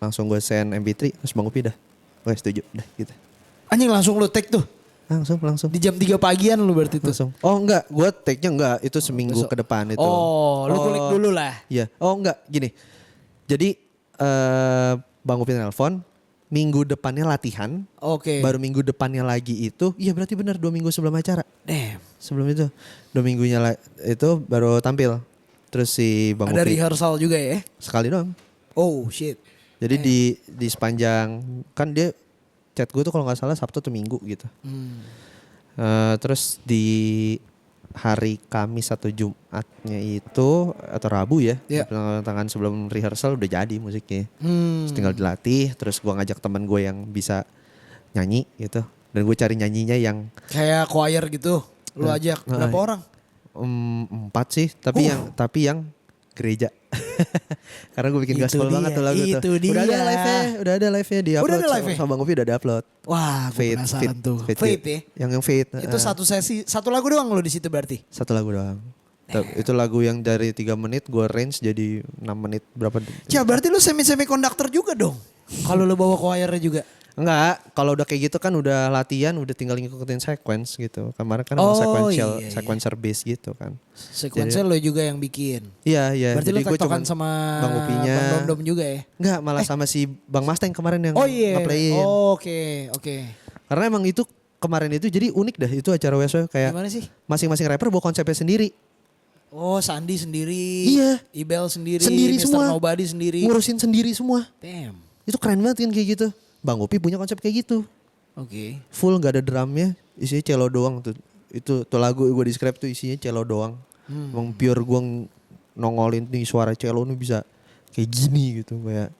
langsung gue send MP3 terus Bang Upi dah. Gue setuju udah gitu. Anjing langsung lu take tuh. Langsung. Di jam 3 pagian lu berarti tuh. Langsung. Oh enggak, gue take-nya enggak, itu seminggu ke depan itu. Oh, lu kulik dulu lah. Iya. Oh enggak, gini. Jadi Bang Upi nelpon, minggu depannya latihan. Oke. Baru minggu depannya lagi itu, iya berarti benar 2 minggu sebelum acara. Damn. Sebelum itu 2 minggunya itu baru tampil. Terus si Bang Ada Upi rehearsal juga ya? sekali doang. Oh shit. Jadi di sepanjang, kan dia chat gue tuh kalau nggak salah Sabtu atau Minggu gitu. Terus di hari Kamis atau Jumatnya itu atau Rabu ya, tangan sebelum rehearsal udah jadi musiknya. Terus tinggal dilatih, terus gue ngajak teman gue yang bisa nyanyi gitu. Dan gue cari nyanyinya yang kayak choir gitu. Lu ajak berapa orang? 4 sih, tapi yang gereja. Karena gue bikin gaspol banget tuh lagu tuh. Udah ada live-nya di upload. Udah ada live-nya? Sama Bang Upi udah ada upload. Wah, gue penasaran tuh. Fate ya? Yang Fate. Itu satu sesi, satu lagu doang lo di situ berarti? Satu lagu doang. Itu lagu yang dari 3 menit gue range jadi 6 menit berapa. Ya berarti lu semi-semi konduktor juga dong. Kalau lu bawa choirnya juga. Enggak, kalau udah kayak gitu kan udah latihan, udah tinggal ngikutin sequence gitu. Kemarin kan emang sequential, iya. sequencer base gitu kan. Sequence lo juga yang bikin. Iya, iya. Berarti Jadi lo gue tektokan cuman sama Bang Upinya. Bang Dom juga ya? Enggak, malah sama si Bang Mustang kemarin yang Oh iya. nge-playin. Oh, oke. Karena emang itu kemarin itu jadi unik dah itu acara WSW kayak Gimana sih? masing-masing rapper bawa konsepnya sendiri. Oh, Sandi sendiri. Iya. Ibel sendiri. Sendiri Mr. semua. Nobody sendiri. Ngurusin sendiri semua. Damn. Itu keren banget kan kayak gitu. Bang Upi punya konsep kayak gitu. Oke. Full gak ada drumnya, isinya cello doang tuh. Itu tuh lagu gue describe tuh isinya cello doang. Emang pure gue nongolin nih suara cello nih bisa kayak gini gitu kayak.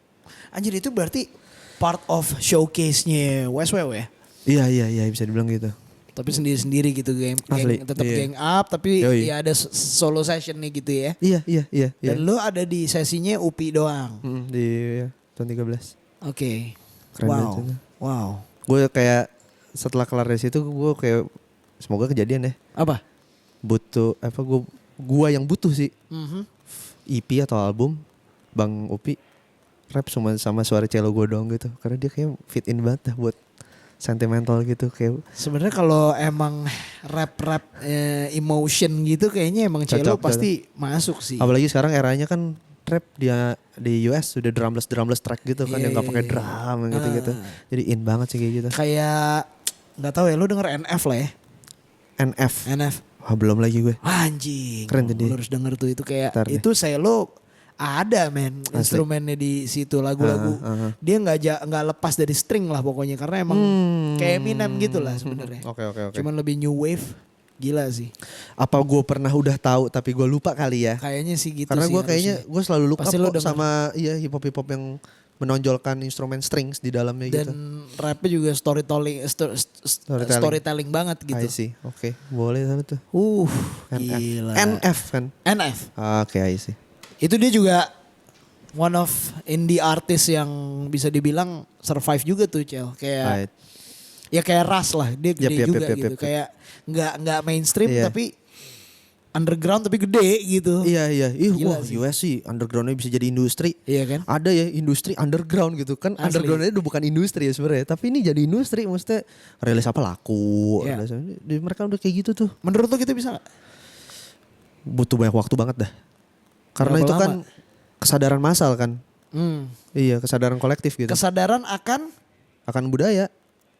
Anjir itu berarti part of showcase-nya WSW ya? Iya bisa dibilang gitu. Tapi sendiri-sendiri gitu Asli, tetap iya. gang up tapi Yoi. ya ada solo session nih gitu ya. Iya. Dan lo ada di sesinya Upi doang. Di tahun 13. Oke. Keren banget itu. Wow. Gue kayak setelah kelar dari situ gue kayak semoga kejadian ya. Apa? Butuh apa gue yang butuh sih Mhm. EP atau album Bang Upi rap sama suara cello gue doang gitu. Karena dia kayak fit in banget dah buat sentimental gitu kayak. Sebenarnya kalau emang rap emotion gitu kayaknya emang cello Cocok, pasti masuk sih. Apalagi sekarang eranya kan trap dia di US sudah drumless track gitu kan Iya, yang nggak pakai iya. drum gitu. Jadi in banget sih kayak gitu. Kayak nggak tahu ya lu denger NF lah ya. NF. NF. Wah, belum lagi gue. Anjing. Keren tuh dia. Lu harus denger tuh itu kayak Ntar deh. itu selo ada men instrumennya di situ lagu-lagu. Dia nggak lepas dari string lah pokoknya karena emang kayak Eminem gitu lah sebenarnya. Oke. Cuman lebih new wave. Gila sih. Apa gue pernah udah tahu tapi gue lupa kali ya. Kayaknya sih gitu Karena sih. gue kayaknya gue selalu look Pasti up lo kok denger. sama hip hop yang menonjolkan instrumen strings di dalamnya Dan gitu. rapnya juga storytelling banget gitu. I see. Oke, boleh sana tuh. NF. Gila. NF kan. NF. Oke, I see. Itu dia juga one of indie artist yang bisa dibilang survive juga tuh, Cel. Kayak Right. ya kayak Ras lah, dia gede Yap, juga gitu. yap. Kayak nggak mainstream Iya. tapi underground tapi gede gitu. Iya. Gila Wah, sih. US sih undergroundnya bisa jadi industri. Iya kan? Ada ya industri underground gitu kan. Asli. Undergroundnya udah bukan industri ya sebenarnya. Tapi ini jadi industri maksudnya rilis apa laku. Iya. Mereka udah kayak gitu tuh. Menurut lo kita bisa nggak? Butuh banyak waktu banget dah. Karena Berapa itu kan lama? kesadaran massal kan. Hmm. Iya, kesadaran kolektif gitu. Kesadaran akan Akan budaya,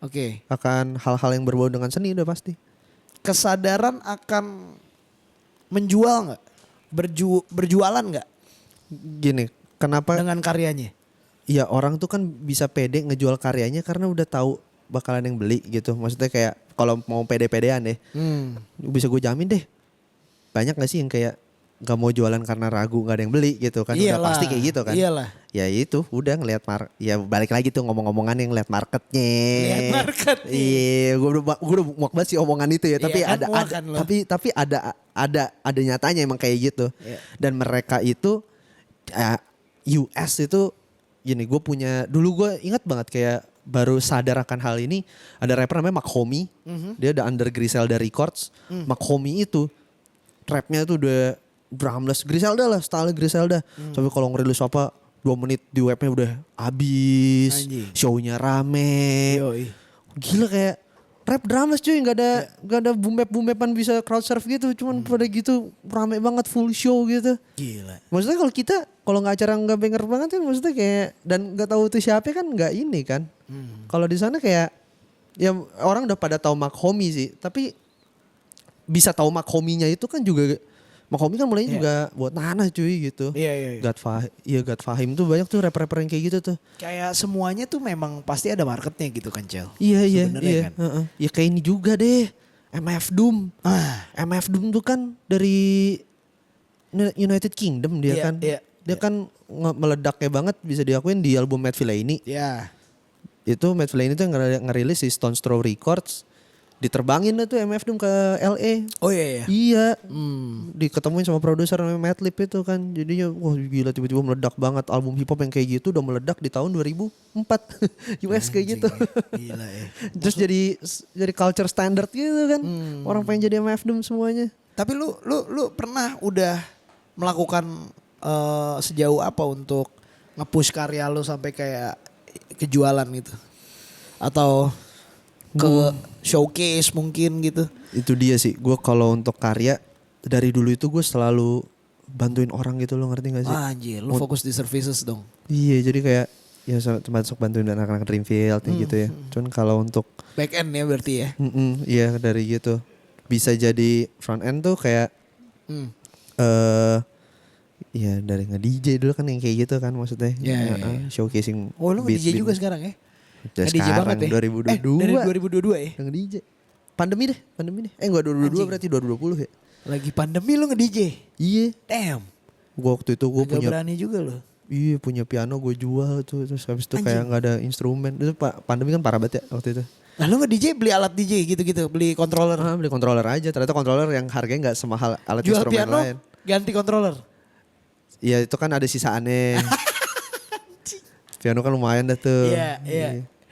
oke. akan hal-hal yang berbau dengan seni udah pasti. Kesadaran akan menjual nggak? Berjualan nggak Gini, kenapa dengan karyanya? ya orang tuh kan bisa pede ngejual karyanya karena udah tahu bakalan yang beli gitu. Maksudnya kayak kalau mau pede-pedean deh, bisa gue jamin deh. Banyak gak sih yang kayak gak mau jualan karena ragu gak ada yang beli gitu kan. Udah Iyalah, pasti kayak gitu kan. Iyalah. Ya itu udah ngelihat ya balik lagi tuh ngomong-ngomongan yang ngeliat marketnya. Lihat marketnya. Iya, gue udah muak banget sih omongan itu ya. Iya Tapi kan, ada muak kan lo. tapi ada nyatanya emang kayak gitu. Iya. Dan mereka itu US itu gini, gue punya dulu gue ingat banget kayak baru sadar akan hal ini. Ada rapper namanya Mac Homie. Dia ada under Griselda Records. Mac Homie itu rapnya tuh udah drumless Griselda lah, style Griselda. Tapi kalau ngerilis apa 2 menit di webnya udah habis, Anjing. show-nya rame. Yoi. Gila kayak rap drumless cuy, nggak ada boom bapan bisa crowd surf gitu, cuman pada gitu rame banget full show gitu. Gila. Maksudnya kalau nggak acara nggak banger banget kan maksudnya kayak dan nggak tahu tuh siapa kan nggak ini kan. Kalau di sana kayak ya orang udah pada tahu Mac Homie sih, tapi bisa tahu Mac Homie-nya itu kan juga Mac Homie kan mulainya juga buat Nana cuy gitu. Iya. God Fahim tuh banyak tuh rapper-rapper yang kayak gitu tuh. Kayak semuanya tuh memang pasti ada marketnya gitu kan, Cel. Iya. Sebenarnya kan. Ya kayak ini juga deh. MF Doom. Ah. MF Doom tuh kan dari United Kingdom dia Iya, kan. iya, Dia kan meledaknya banget bisa diakuin di album Matt Villainy. Ya. Itu Matt Villainy tuh ngerilis di Stone's Throw Records. Diterbangin lah tuh MF Doom ke LA. Oh iya. Iya. Diketemuin sama produser namanya Matt Lip itu kan. Jadinya wah gila tiba-tiba meledak banget. Album hip hop yang kayak gitu udah meledak di tahun 2004. US kayak gitu. Gila ya. Terus jadi culture standard gitu kan. Orang pengen jadi MF Doom semuanya. Tapi lu pernah udah melakukan sejauh apa untuk nge-push karya lu sampai kayak kejualan gitu? Atau ke showcase mungkin gitu? Itu dia sih. Gue kalau untuk karya dari dulu itu gue selalu bantuin orang gitu, lo ngerti gak sih? Ah, anjir, lu fokus di services dong. Iya, jadi kayak ya termasuk bantuin anak-anak Dreamfield gitu ya. Cuman kalau untuk Back end ya berarti ya. iya dari gitu. Bisa jadi front end tuh kayak Hmm. ya dari nge-DJ dulu kan yang kayak gitu kan maksudnya. Iya, iya. Showcasing Oh, lu nge-DJ juga beat. sekarang ya? Ya, Nge-DJ sekarang banget ya? 2022. Dari 2022 ya? Nge-DJ. Pandemi deh. Enggak 2022 Anjing. berarti 2020 ya. Lagi pandemi lu nge-DJ? Iya. Damn. Gua waktu itu gue Agak punya berani juga lo. iya punya piano gue jual tuh, terus habis itu kayak Anjing. nggak ada instrumen. Itu pandemi kan parah banget ya waktu itu. Nah lu nge-DJ beli alat DJ gitu-gitu, beli controller. Beli controller aja. Ternyata controller yang harganya nggak semahal alat Jual instrumen piano, lain. ganti controller. Iya itu kan ada sisaannya. Piano kan lumayan dah tuh. Iya, iya.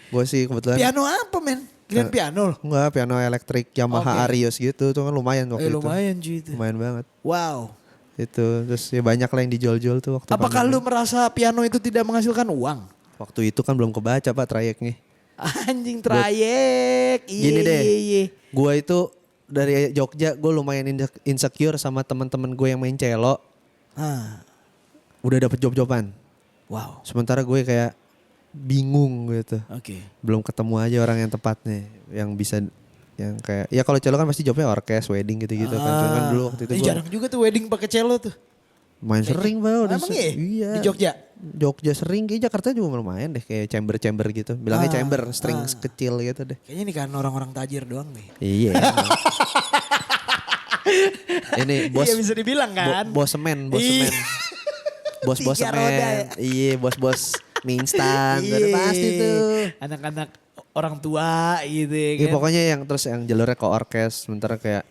Gue sih kebetulan. Piano apa men? Grand piano loh. Enggak, piano elektrik Yamaha Oke. Arios gitu. Itu kan lumayan waktu itu. Lumayan cuy itu. Lumayan banget. Wow. Itu terus ya banyak lah yang dijual-jual tuh waktu Apakah pandemi. lu merasa piano itu tidak menghasilkan uang? Waktu itu kan belum kebaca Pak trayeknya. Anjing trayek. Iya, Gini deh. iya. Gue itu dari Jogja gue lumayan insecure sama teman-teman gue yang main cello. Ah, Udah dapet job-joban. wow. Sementara gue kayak bingung gitu. Oke. Belum ketemu aja orang yang tepatnya yang bisa yang kayak ya kalau cello kan pasti jobnya orkes, wedding gitu-gitu kan. Cuman kan dulu waktu itu gue Jarang juga tuh wedding pakai cello tuh. main sering Bang. Emang iya? Iya. Di Jogja? Jogja sering, kayak Jakarta juga lumayan deh kayak chamber-chamber gitu. Bilangnya chamber, string kecil gitu deh. Kayaknya ini kan orang-orang tajir doang nih. Iya. Ini bos Iya bisa dibilang kan. bos semen, bos Iya. semen. Bos-bos Tiga roda ya. semen. Iya, bos-bos mie instan. Udah pasti tuh. Anak-anak orang tua gitu ya Ya, kan. pokoknya yang terus yang jalurnya ke orkes. Sementara kayak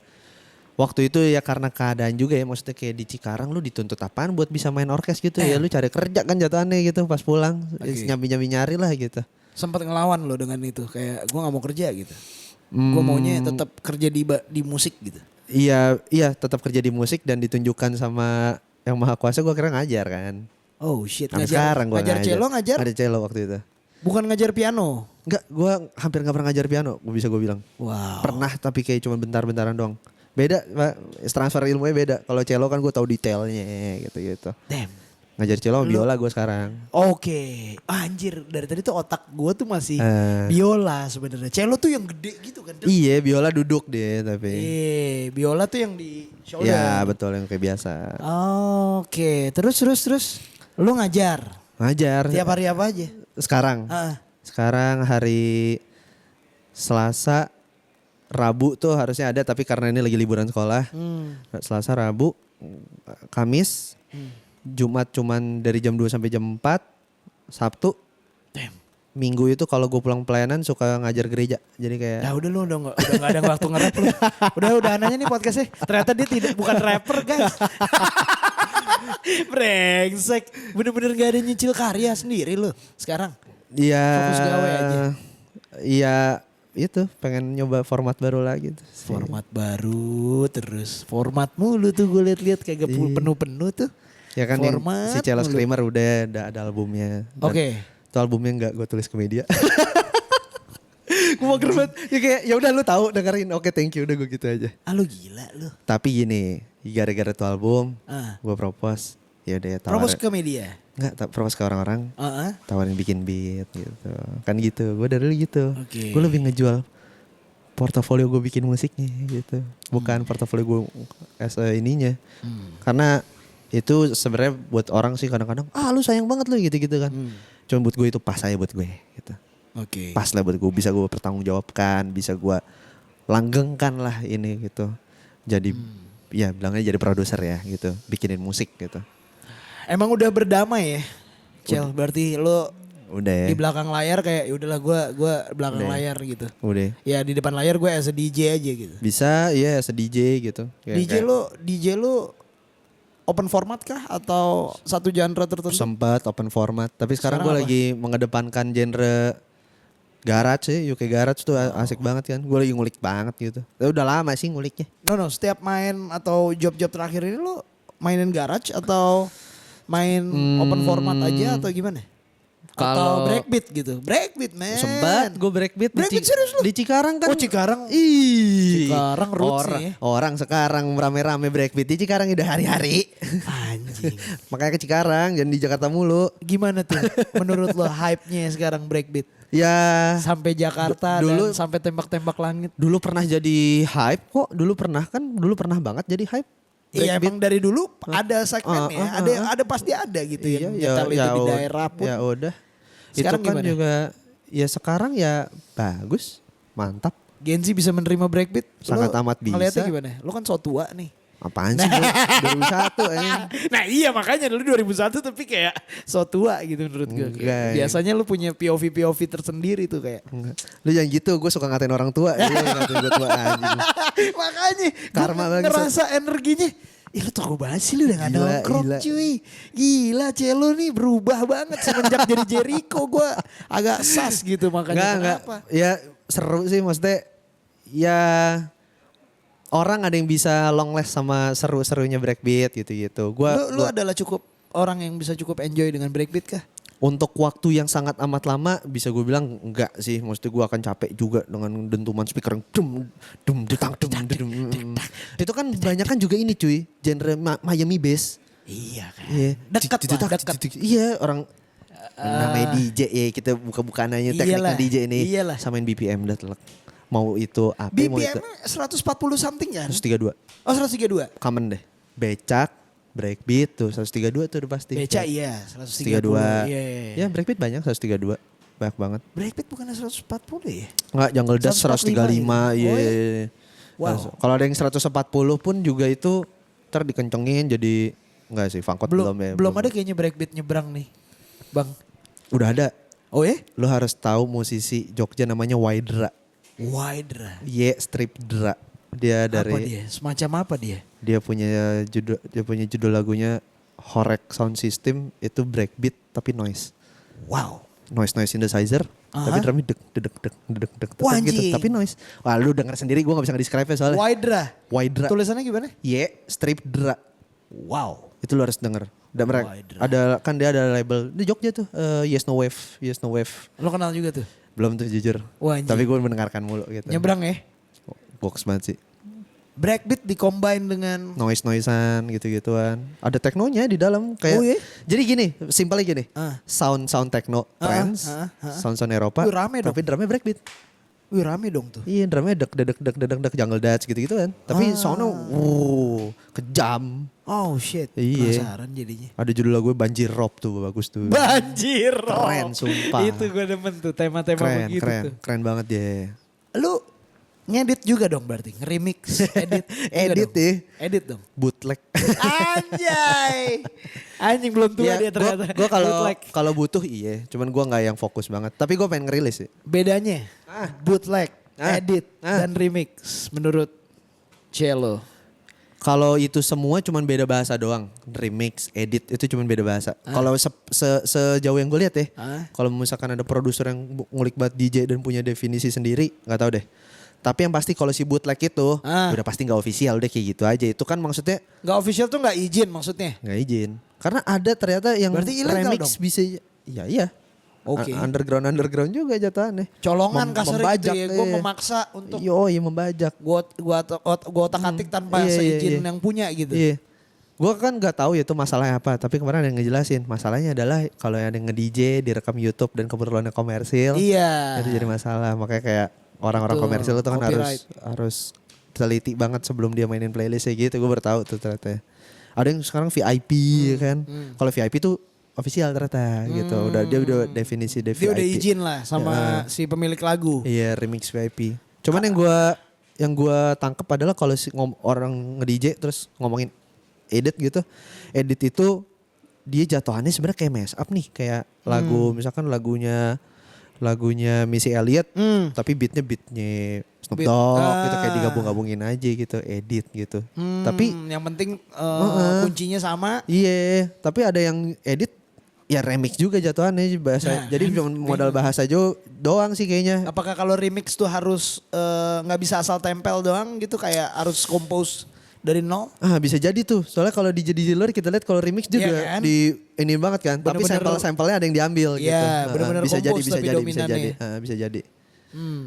waktu itu ya karena keadaan juga ya. Maksudnya kayak di Cikarang lu dituntut apaan buat bisa main orkes gitu. Ya lu cari kerja kan jatuhannya gitu pas pulang. Nyambi-nyambi nyari lah gitu. Sempat ngelawan lo dengan itu. Kayak gue gak mau kerja gitu. Gue maunya tetap kerja di musik gitu. Iya tetap kerja di musik dan ditunjukkan sama yang maha kuasa gue kira ngajar kan. Oh shit. Sampai sekarang gue ngajar cello ngajar. Ada cello waktu itu. Bukan ngajar piano. Enggak, gue hampir gak pernah ngajar piano, gue bilang. Wow. Pernah tapi kayak cuma bentar-bentaran doang. Beda, Pak. Transfer ilmunya beda. Kalau cello kan gue tahu detailnya gitu-gitu. Damn. Ngajar cello biola gue sekarang. Oke. Anjir dari tadi tuh otak gue tuh masih biola sebenarnya. Cello tuh yang gede gitu kan. Iya, biola duduk deh tapi. Biola tuh yang di shoulder. Iya, betul yang kayak biasa. Oke. Terus. Lu ngajar. Ngajar. Tiap hari apa aja? Sekarang. Ah. Sekarang hari Selasa, Rabu tuh harusnya ada tapi karena ini lagi liburan sekolah. Selasa, Rabu, Kamis, Jumat cuman dari jam 2 sampai jam 4, Sabtu. Damn. Minggu itu kalau gue pulang pelayanan suka ngajar gereja. Jadi kayak Ya udah lu udah gak ada waktu nge-rap lu. Udah nanya nih podcastnya. Ternyata dia bukan rapper guys. Brengsek. Bener-bener gak ada nyicil karya sendiri lu sekarang. iya Fokus gawe aja. Iya itu pengen nyoba format baru lagi tuh. Format baru terus. Format mulu tuh gue liat-liat kayak penuh-penuh tuh. Ya kan yang Format si Cello mulu. Screamer udah ada albumnya. Dan Oke. itu albumnya nggak gue tulis ke media. Gue mau banget. Ya kayak ya udah lu tahu dengerin. Oke thank you udah gue gitu aja. Ah lu gila lu. Tapi gini, gara-gara tuh album, Ah. gue propose. Ya udah ya Propose ke media. Enggak, propose ke orang-orang. Ah. Tawarin bikin beat gitu. Kan gitu. Gue dari dulu gitu. Oke. Gue lebih ngejual portofolio gue bikin musiknya gitu. Bukan portofolio gue ininya. Karena itu sebenarnya buat orang sih kadang-kadang lu sayang banget lu gitu-gitu kan. Cuma buat gue itu pas aja buat gue gitu. Oke. Pas lah buat gue, bisa gue pertanggungjawabkan, bisa gue langgengkan lah ini gitu. Jadi ya bilangnya jadi produser ya gitu, bikinin musik gitu. Emang udah berdamai ya? Cel, berarti lo Udah ya. di belakang layar kayak ya udahlah gua belakang Udah. layar gitu. Udah. Ya di depan layar gue as a DJ aja gitu. Bisa ya se-DJ gitu. Kayak- DJ lo open format kah atau satu genre tertentu? sempat open format, tapi sekarang gue Sekarang apa? lagi mengedepankan genre garage sih, UK garage tuh asik banget kan. Gue lagi ngulik banget gitu. Udah lama sih nguliknya. No, setiap main atau job-job terakhir ini lo mainin garage atau main open format aja atau gimana? Atau breakbeat gitu. Breakbeat man. Sempat gue breakbeat Breakbeat serius lu? di Cikarang kan. Oh Cikarang. Ih. Cikarang roots orang, nih. orang sekarang rame-rame breakbeat di Cikarang udah hari-hari. Anjing. Makanya ke Cikarang, jangan di Jakarta mulu. Gimana tuh menurut lo hype-nya sekarang breakbeat? Ya Sampai Jakarta dulu- dan sampai tembak-tembak langit. dulu pernah jadi hype kok. Dulu pernah banget jadi hype. Iya Breakbeat. emang dari dulu ada segmennya, ada pasti ada gitu Iya, yang nyetel itu di daerah pun. Ya udah. Sekarang itu kan gimana? juga ya sekarang ya bagus, mantap. Gen Z bisa menerima breakbeat? Sangat Lo amat bisa. ngeliatnya gimana? Lo kan so tua nih. Apaan sih gue 2001 anjing. Nah iya makanya dulu 2001 tapi kayak so tua gitu menurut gue. Enggak. Biasanya lu punya POV tersendiri tuh kayak. Enggak. Lu jangan gitu, gue suka ngatain orang tua. Lu ngatain gue tua anjing. Makanya Karma gue banget. ngerasa energinya. Ih lu tau banget sih lu udah gak Gila, nongkrong gila. cuy. Gila Celo nih berubah banget semenjak jadi Jericho gue agak sas gitu makanya Enggak. kenapa. Ya seru sih maksudnya. Ya orang ada yang bisa long last sama seru-serunya breakbeat gitu-gitu. Lu adalah cukup orang yang bisa cukup enjoy dengan breakbeat kah? Untuk waktu yang sangat amat lama bisa gue bilang enggak sih. Maksudnya gue akan capek juga dengan dentuman speaker yang dum detang dum. Itu kan banyak kan juga ini cuy, genre Miami bass. Iya kan. Iya. Dekat lah, dekat. Iya orang namanya DJ ya kita buka-bukaan aja tekniknya Iyalah, DJ ini. iyalah. Samain BPM udah telak. Mau itu apa mau itu. BPM 140 something kan? 132. Oh 132. Common deh. Becak, breakbeat tuh 132 tuh udah pasti. Beca iya 132. 132. Iya. Ya breakbeat banyak 132. Banyak banget. Breakbeat bukannya 140 ya? Enggak, Jungle Dust 135. 145 Iya. Oh, iya? Nah, Wow. kalau ada yang 140 pun juga itu ntar dikencengin jadi enggak sih fangkot belum ya. Belum ada kayaknya breakbeat nyebrang nih. Bang. Udah ada. Oh ya? Lu harus tahu musisi Jogja namanya Wydra. Wydra. Strip Dra. Dia Apa dari dia? Semacam apa dia? dia punya judul lagunya Horek Sound System itu breakbeat tapi noise. Wow. Noise synthesizer tapi drumnya dek tetep Wah, gitu anjing. tapi noise. Wah lu denger sendiri gue gak bisa nge-describe soalnya. Wydra. Wydra. Tulisannya gimana? Strip Dra. Wow. Itu lu harus denger. Dan mereka Wydra. dia ada label di Jogja tuh Yes No Wave. Lo kenal juga tuh? Belum tuh jujur. Wah, anjing. Tapi gue mendengarkan mulu gitu. Nyebrang ya? Box banget sih. Breakbeat dicombine dengan Noisean gitu-gituan. Ada teknonya di dalam kayak. Oh, iya? Jadi gini, simpelnya gini. Ah. Sound techno trance, sound Eropa. Wih, rame dong. Tapi drumnya breakbeat. Wih rame dong tuh. Iya, drumnya dek jungle dutch gitu-gitu kan. Tapi soundnya kejam. Oh shit. Iya. Penasaran jadinya. Ada judul lagu Banjir Rob tuh bagus tuh. Banjir. Keren, sumpah. Itu gue demen tuh tema-tema begitu tuh. Keren banget dia. Lu ngedit juga dong berarti, nge-remix, edit. juga Edit dong. ya. Edit dong. Bootleg. Anjay. Anjing belum tua dia ternyata. Gue Bootleg. kalau butuh iya, cuman gue nggak yang fokus banget. Tapi gue pengen ngerilis sih. Bedanya bootleg, Ah. edit, Ah. dan remix menurut Cello. Kalau itu semua cuman beda bahasa doang. Remix, edit itu cuman beda bahasa. Kalau sejauh yang gue lihat ya. Kalau misalkan ada produser yang ngulik banget DJ dan punya definisi sendiri, nggak tahu deh. Tapi yang pasti kalau si bootleg itu udah pasti nggak official deh kayak gitu aja. Itu kan maksudnya Gak official tuh gak izin maksudnya? nggak izin. Karena ada ternyata yang Berarti ilegal remix dong? bisa. Iya. Oke. Underground juga jatuhannya. Colongan kasar gitu membajak, ya. Gue iya. memaksa untuk Iya membajak. gue otak-atik tanpa Iya, seizin iya. yang punya gitu. Iya. Gue kan nggak tahu ya itu masalahnya apa. Tapi kemarin ada yang ngejelasin. Masalahnya adalah kalau yang ada yang nge-DJ direkam YouTube dan keperluannya komersil. Iya. Itu jadi masalah. Makanya kayak orang-orang Betul, komersil itu kan copyright. harus teliti banget sebelum dia mainin playlist kayak gitu. Gue baru tahu tuh ternyata. Ada yang sekarang VIP ya kan. Kalau VIP tuh official ternyata gitu. Dia udah definisi Dia VIP. udah izin lah sama si pemilik lagu. Iya remix VIP. Cuman yang gua tangkep adalah kalau orang nge-DJ terus ngomongin edit gitu. Edit itu dia jatuhannya sebenarnya kayak mess up nih, kayak lagu misalkan lagunya Missy Elliott tapi beatnya Snoop Dogg gitu kayak digabung-gabungin aja gitu, edit gitu. Tapi yang penting kuncinya sama. iya, tapi ada yang edit ya remix juga jatuhannya bahasa. Jadi cuma modal bahasa aja doang sih kayaknya. Apakah kalau remix tuh harus nggak bisa asal tempel doang gitu kayak harus compose dari nol. Bisa jadi tuh. Soalnya kalau di luar kita lihat kalau remix juga Iya kan? di ini banget kan. Tapi Bener-bener- sampel-sampelnya ada yang diambil gitu. Iya, bener-bener bisa jadi, kompos bisa tapi jadi, bisa dominannya. jadi. Bisa jadi.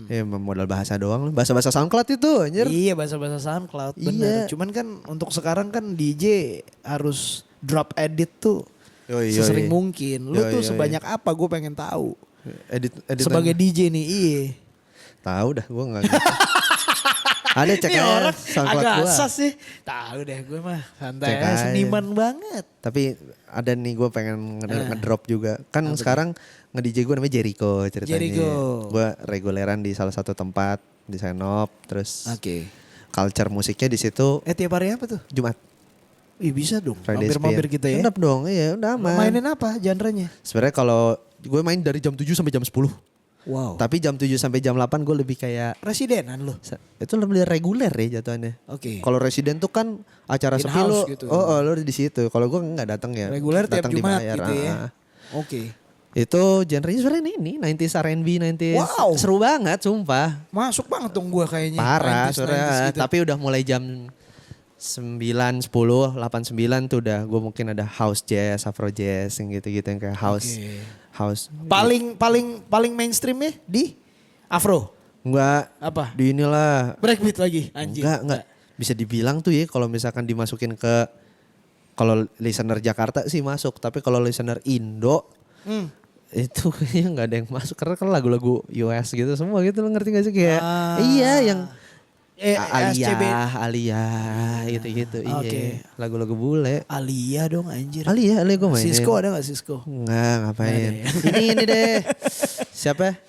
Ya modal bahasa doang. Bahasa-bahasa SoundCloud itu anjir. Iya bahasa-bahasa SoundCloud bener. Iya. Cuman kan untuk sekarang kan DJ harus drop edit tuh Yoi, sesering yoi. mungkin. Lu Yoi, tuh yoi. sebanyak apa gue pengen tahu. Edit Sebagai DJ nih iya. tahu dah gue enggak gitu. Ada cek Ini aja orang SoundCloud agak gue. asas sih. Tahu deh gue mah santai Cek aja, aja. seniman banget. Tapi ada nih gue pengen ngedrop juga. Kan sekarang nge-DJ gue namanya Jericho ceritanya. Jericho. Gue reguleran di salah satu tempat di Senop. Terus Oke. culture musiknya di situ Tiap hari apa tuh? Jumat. Ih bisa dong. Friday Mampir-mampir Spin. gitu ya. Enak dong, iya udah aman. Mainin apa genre-nya? Sebenarnya kalau gue main dari jam 7 sampai jam 10. Wow. Tapi jam 7 sampai jam 8 gue lebih kayak Residenan lu. itu lebih reguler ya jatuhannya. Oke. Kalau residen tuh kan acara sepi In-house lo, gitu. lo di situ. Kalau gue nggak datang ya. Reguler tiap datang Jumat dibayar, gitu ya. ah. Oke. Itu genrenya sebenarnya ini 90s R&B, 90s. Wow. Seru banget sumpah. Masuk banget dong gua kayaknya. Parah 90s, sebenarnya. 90s gitu. Tapi udah mulai jam 9, 10, 8, 9 tuh udah gue mungkin ada house jazz, afro jazz yang gitu-gitu yang kayak house. Oke. House. Paling mainstreamnya di Afro. Enggak. Apa? Di inilah. Breakbeat lagi anjing. Enggak. Bisa dibilang tuh ya kalau misalkan dimasukin ke kalau listener Jakarta sih masuk, tapi kalau listener Indo itu kayaknya nggak ada yang masuk karena kan lagu-lagu US gitu semua gitu lo ngerti gak sih kayak iya yang SCB. Alia gitu-gitu Oke. iya lagu-lagu bule. Alia dong anjir. Alia gue mainin. Cisco ada gak Cisco? Enggak ngapain. Nggak ada Ini deh. Siapa?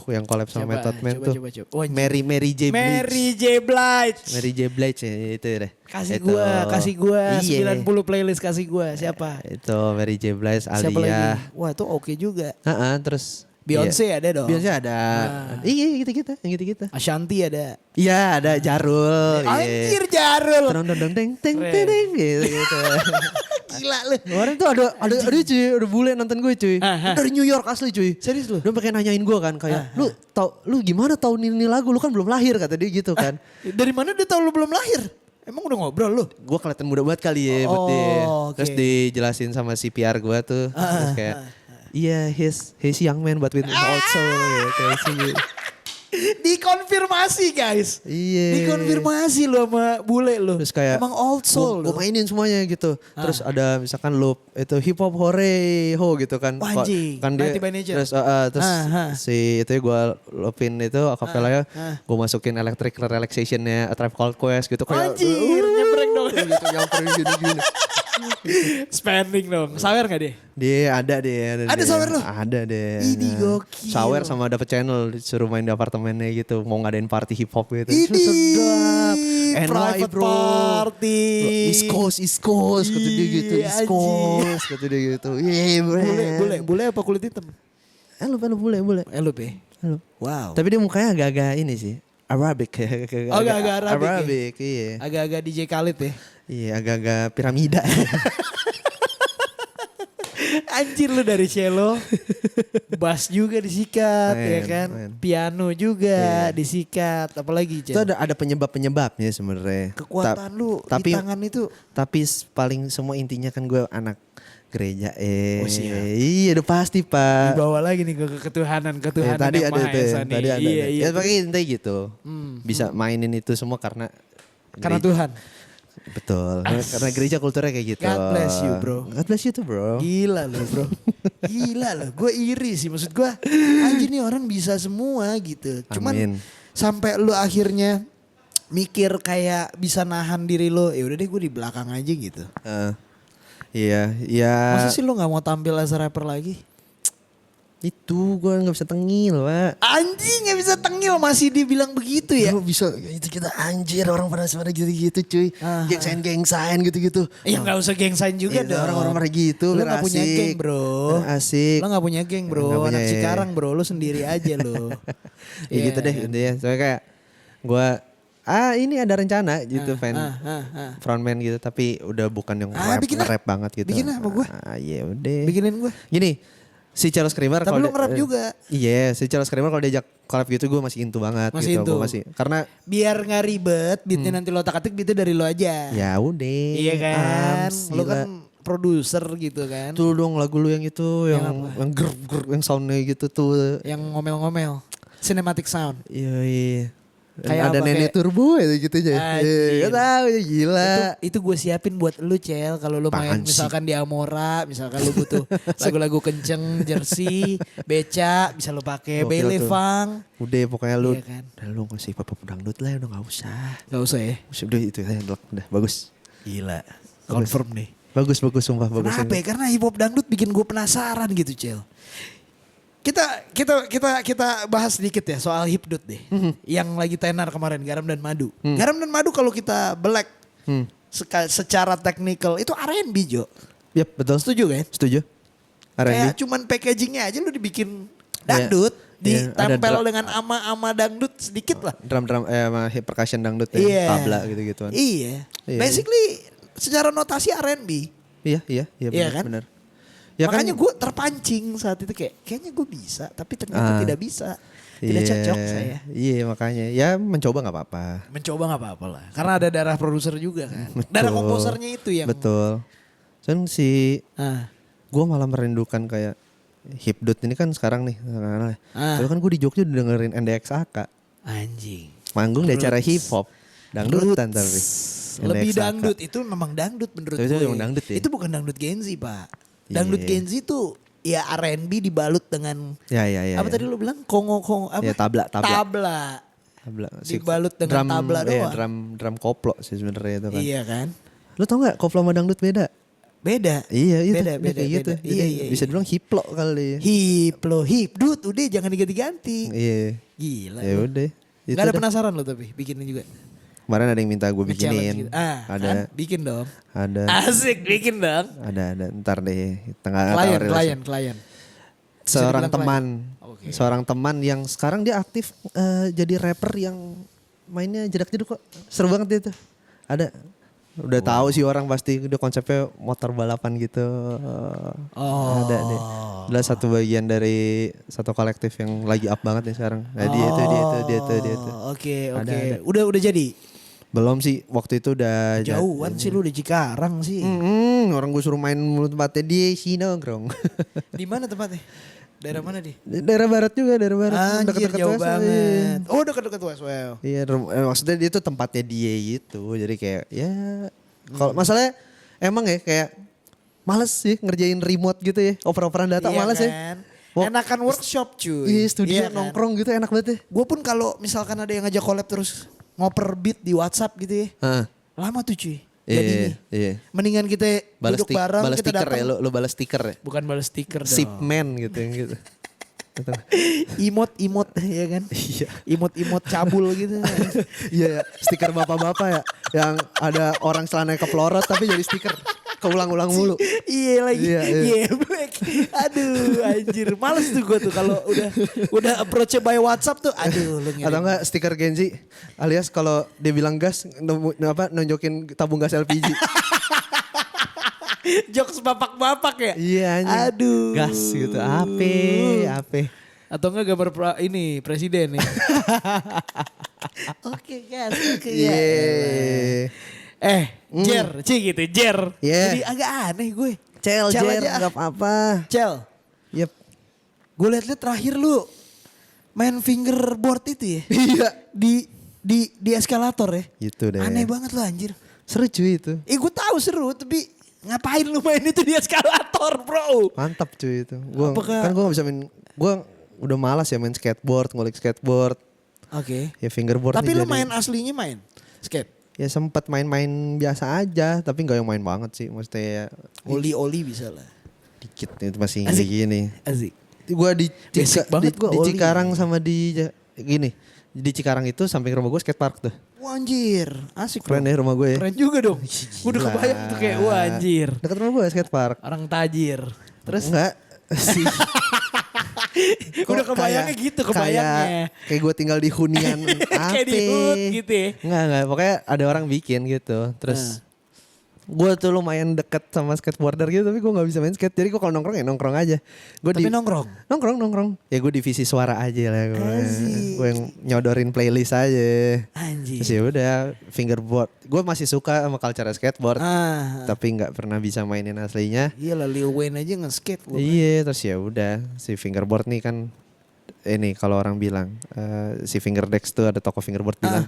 Yang collab sama Coba, Method Man coba, tuh. coba. Oh, anjing. Mary J. Blige. Mary J. Blige. Mary J. Blige ya, itu deh. Kasih Itu. gua Iya. 90 playlist kasih gua. Siapa? Itu Mary J. Blige, Siapa lagi? Alia. Wah, itu oke juga. Terus Beyonce iya. ada dong. Beyonce ada. Iya gitu-gitu, yang gitu-gitu. Ashanti ada. Iya, ada Jarul. iya. Anjir Jarul. Dong dong dong deng teng Keren. teng teng, gitu. Gila lu. Kemarin tuh ada cuy, ada bule nonton gue cuy. Dari New York asli cuy. Serius lu? Dia pengen nanyain gue kan kayak, lu gimana tahu ini lagu? Lu kan belum lahir kata dia gitu kan. Dari mana dia tahu lu belum lahir? Emang udah ngobrol lu? Gue kelihatan muda banget kali ya buat dia. oke. Terus dijelasin sama CPR gue tuh. Terus kayak, iya he's young man but with old soul gitu. Dikonfirmasi guys. Iya. Dikonfirmasi lu sama bule lu. Terus kayak emang old soul gue lu. mainin semuanya gitu. Terus ada misalkan loop itu hip hop hore ho gitu kan. Wah, anjing. Kan dia 90 by Nature. terus si itu gue loopin itu acapella gue masukin electric relaxationnya A Tribe Called Quest gitu kayak Anjir, nyebrek dong. gitu nyamperin gini-gini. Spending dong. Sawer gak deh? Dia ada deh. Ada sawer lu? Ada deh. Ini gokil. Sawer sama dapet channel disuruh main di apartemennya gitu. Mau ngadain party hip hop gitu. Ini Sedap. NY private bro. party. East Coast kata dia gitu. Iya, East Coast kata dia gitu. Iya Bule apa kulit hitam? Lu bule. Lu be. Halo. Wow. Tapi dia mukanya agak-agak ini sih. Arabic. Oh, agak-agak Arabic ya? Arabic iya. Agak-agak DJ Khalid ya. Iya agak-agak piramida. Anjir lu dari cello, bass juga disikat ya kan, men. piano juga disikat, apalagi Itu ada penyebabnya sebenarnya. kekuatan lu tapi di tangan itu. Tapi paling semua intinya kan gue anak gereja. Oh, siap. Iya udah pasti pak. Dibawa lagi nih ke ketuhanan Tadi yang ada Maha tuh. Esa nih. Tadi ada. Iya, iya. Ya pakai intinya gitu. Bisa mainin itu semua karena Karena gereja. Tuhan. Betul. Karena gereja kulturnya kayak gitu. God bless you, bro. God bless you tuh bro. Gila lu bro. Gila lu. Gue iri sih. Maksud gue anjir nih orang bisa semua gitu. Cuman Amin. sampai lu akhirnya mikir kayak bisa nahan diri lu. Ya udah deh gue di belakang aja gitu. Iya. Masa sih lu gak mau tampil as a rapper lagi? Itu gue gak bisa tengil pak. Anjing gak bisa tengil masih dibilang begitu ya? Gue bisa itu kita anjir orang pada gitu-gitu cuy. Gengsain gitu-gitu. Ya gak usah gengsain juga Iya, dong. orang-orang pada gitu. Lu biar gak punya asik. geng bro. Biar asik. Lu gak punya geng bro. Nggak punya, Anak iya. Cikarang bro. Lu sendiri aja lu. Ya gitu deh intinya. Soalnya kayak gue ini ada rencana gitu frontman gitu tapi udah bukan yang bikin lah. rap banget gitu. Bikin lah sama gue. Iya udah. Bikinin gue. Gini, Si Charles Kramer Tapi lu nge-rap juga. Iya, si Charles Kramer kalau diajak collab gitu gue masih into banget Masih gitu. into. Gua karena Biar nggak ribet, beatnya nanti lo otak-atik beatnya dari lo aja. ya udah. Iya kan, lo gila. kan produser gitu kan. Tuh dong lagu lu yang itu yang ger yang soundnya gitu tuh. Yang ngomel-ngomel, cinematic sound. Iya. Kayak Ada apa, nenek kayak- turbo gitu aja. Anjir. Gak tahu ya gila. Itu gue siapin buat lu Cel. Kalau lu main Apaan sih? misalkan di Amora, misalkan lu butuh lagu-lagu kenceng, jersey, beca, bisa lu pakai Oke, Bailey tuh. Funk. Udah pokoknya lu Iya kan? udah lu ngasih pop dangdut lah udah gak usah. Gak usah ya. Udah itu ya udah bagus. Gila. Confirm nih. Bagus sumpah bagus. Kenapa ya? Karena hip hop dangdut bikin gue penasaran gitu Cel. Kita bahas sedikit ya soal hipdut deh. Yang lagi tenar kemarin Garam dan Madu. Garam dan Madu kalau kita belek secara teknikal itu R&B Jo. Yap, betul. Setuju kan? Setuju. Kayak R&B. cuman packagingnya aja lu dibikin dangdut. Iya, ada Ditempel drum. dengan ama-ama dangdut sedikit lah. Drum percussion dangdut ya, Iya. tabla gitu-gituan. Iya. Iya. Basically secara notasi R&B. Iya Iya benar, kan? benar. Ya Makanya kan, gue terpancing saat itu kayaknya gue bisa. Tapi ternyata tidak bisa. Tidak iya, cocok saya. Iya makanya ya mencoba nggak apa-apa. Mencoba gak apa-apa lah. Karena ada darah produser juga kan. Betul. Darah komposernya itu yang. Betul. Dan si Ah. gue malah merindukan kayak hipdut ini kan sekarang nih. Ah. Dulu kan gue di Jogja udah dengerin NDXAK. Anjing. Manggung di acara hip hop. Dangdutan tapi. Lebih NDXAK. dangdut. Itu memang dangdut menurut Itu gue. emang dangdut ya? Itu bukan dangdut Gen Z pak. Dangdut Iya. Gen Z tuh ya R&B dibalut dengan. Ya. Apa tadi lu bilang? Kongo apa? Ya, tabla. Tabla. Tabla. Dibalut dengan tabla iya, doang. drum koplo sih sebenarnya itu kan. Iya kan? Lu tau gak koplo sama dangdut beda? Beda. Iya, Beda. kayak gitu. beda. Jadi Iya. bisa dibilang hiplo kali. Hiplo, hipdut. Udah jangan diganti-ganti. Iya. Gila. Ya lu. udah. Itu Gak ada dah. penasaran lo tapi bikinin juga. Kemarin ada yang minta gue Nge-challenge bikinin. gitu. Ah, Ada. kan? Bikin dong. Ada. Asik, bikin dong. Ada. Ntar deh. Tengah Klien. Seorang Bisa dibilang teman. Oke. Seorang teman yang sekarang dia aktif jadi rapper yang mainnya jedak-jeduk kok. Seru banget dia tuh. Ada. Udah tahu sih orang pasti udah konsepnya motor balapan gitu. Oh. Ada deh. Adalah satu bagian dari satu kolektif yang lagi up banget nih sekarang. Nah, dia itu. Oke. Ada. Udah jadi. Belum sih, waktu itu udah Jauhan sih lu di Cikarang sih. orang gue suruh main mulu tempatnya dia sih nongkrong. Di mana tempatnya? Daerah mana di? Daerah barat juga, daerah barat. Anjir Deket-deket jauh Westwell, banget. Oh dekat-dekat Westwell. Iya, maksudnya dia tuh tempatnya dia gitu. Jadi kayak ya kalau masalahnya emang ya kayak males sih ngerjain remote gitu ya. Oper-operan data Iya males ya. kan? Wah, Enakan workshop cuy. Iya, studio Iya kan? nongkrong gitu enak banget ya. Gue pun kalau misalkan ada yang ngajak collab terus ngoper beat di WhatsApp gitu ya. Heeh. Lama tuh cuy. Iya, Jadinya. iya. Mendingan kita Balas duduk bareng balas kita stiker datang. ya, lo balas stiker ya. Bukan balas stiker dong. Shipman gitu yang gitu. Gitu. Imot ya kan. Iya. Imot cabul gitu. Iya, stiker bapak-bapak ya yang ada orang celananya keplorot tapi jadi stiker keulang-ulang mulu. Iya lagi. Iya, iya. Iya black. Aduh anjir. Males tuh gue tuh kalau udah approach by WhatsApp tuh. Aduh lu ngirim. Atau enggak stiker Genji alias kalau dia bilang gas nunjukin tabung gas LPG. Jokes bapak-bapak ya. Iya anjing. Aduh. Gas gitu. Ape. Atau enggak gambar ini presiden ya. Oke gas. Oke ya. Iya. Jer, gitu, Jer. Iya. Jadi agak aneh gue. Cel aja. enggak apa-apa. Cel, Yep. gue liat-liat terakhir lu main fingerboard itu ya. Iya. Di eskalator ya. Gitu deh. Aneh banget lu anjir. Seru cuy itu. Gue tahu seru tapi ngapain lu main itu di eskalator bro? Mantap cuy itu. Gua Apakah- kan gue gak bisa main. Gue udah malas ya main skateboard, ngulik skateboard. Oke. Ya fingerboard Tapi nih lu jadi- main aslinya main skate? Ya sempet main-main biasa aja, tapi nggak yang main banget sih, maksudnya ya Oli bisa lah. dikit itu masih Asik. gini. Asik. Gua di Basic banget gua di oli. Cikarang sama gini. Di Cikarang itu samping rumah gue skatepark tuh. Wah anjir, asik Keren bro. ya rumah gue. Keren juga dong. Gue udah Gila. kebayang tuh kayak wah anjir. Dekat rumah gue skatepark. Orang tajir. Terus Enggak sih. udah kebayangnya gitu kebayangnya. Kayak gue tinggal di hunian Kayak di ape. hood gitu ya. Enggak, pokoknya ada orang bikin gitu. Terus Gue tuh lumayan deket sama skateboarder gitu, tapi gue nggak bisa main skate. Jadi gue kalau nongkrong ya nongkrong aja. Tapi nongkrong. Nongkrong. Ya gue divisi suara aja lah gue. Gue yang nyodorin playlist aja. Anjir. Terus ya udah fingerboard. Gue masih suka sama culture skateboard. Tapi nggak pernah bisa mainin aslinya. Iya lah, Lil Wayne aja nge-skate. Iya, terus ya udah si fingerboard nih kan ini kalau orang bilang si Fingerdex tuh ada toko fingerboard bilang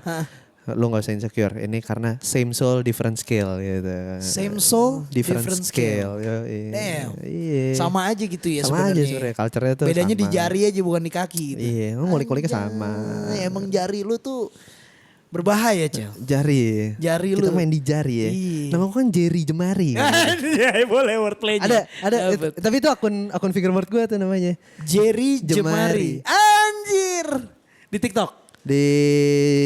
lu nggak usah insecure, ini karena same soul different scale gitu. Same soul different scale. Iya. Sama aja gitu ya sama sebenarnya. aja sebenarnya culture-nya tuh bedanya sama. di jari aja bukan di kaki gitu. Iya, ngulik-nguliknya sama. Emang jari lu tuh berbahaya, Cel. Jari lu. Kita main di jari ya. Iya. Nama aku kan Jerry Jemari kan? Iya, boleh wordplay-nya. Ada tapi itu akun fingerboard gue tuh namanya Jerry Jemari. Anjir. Di TikTok. Di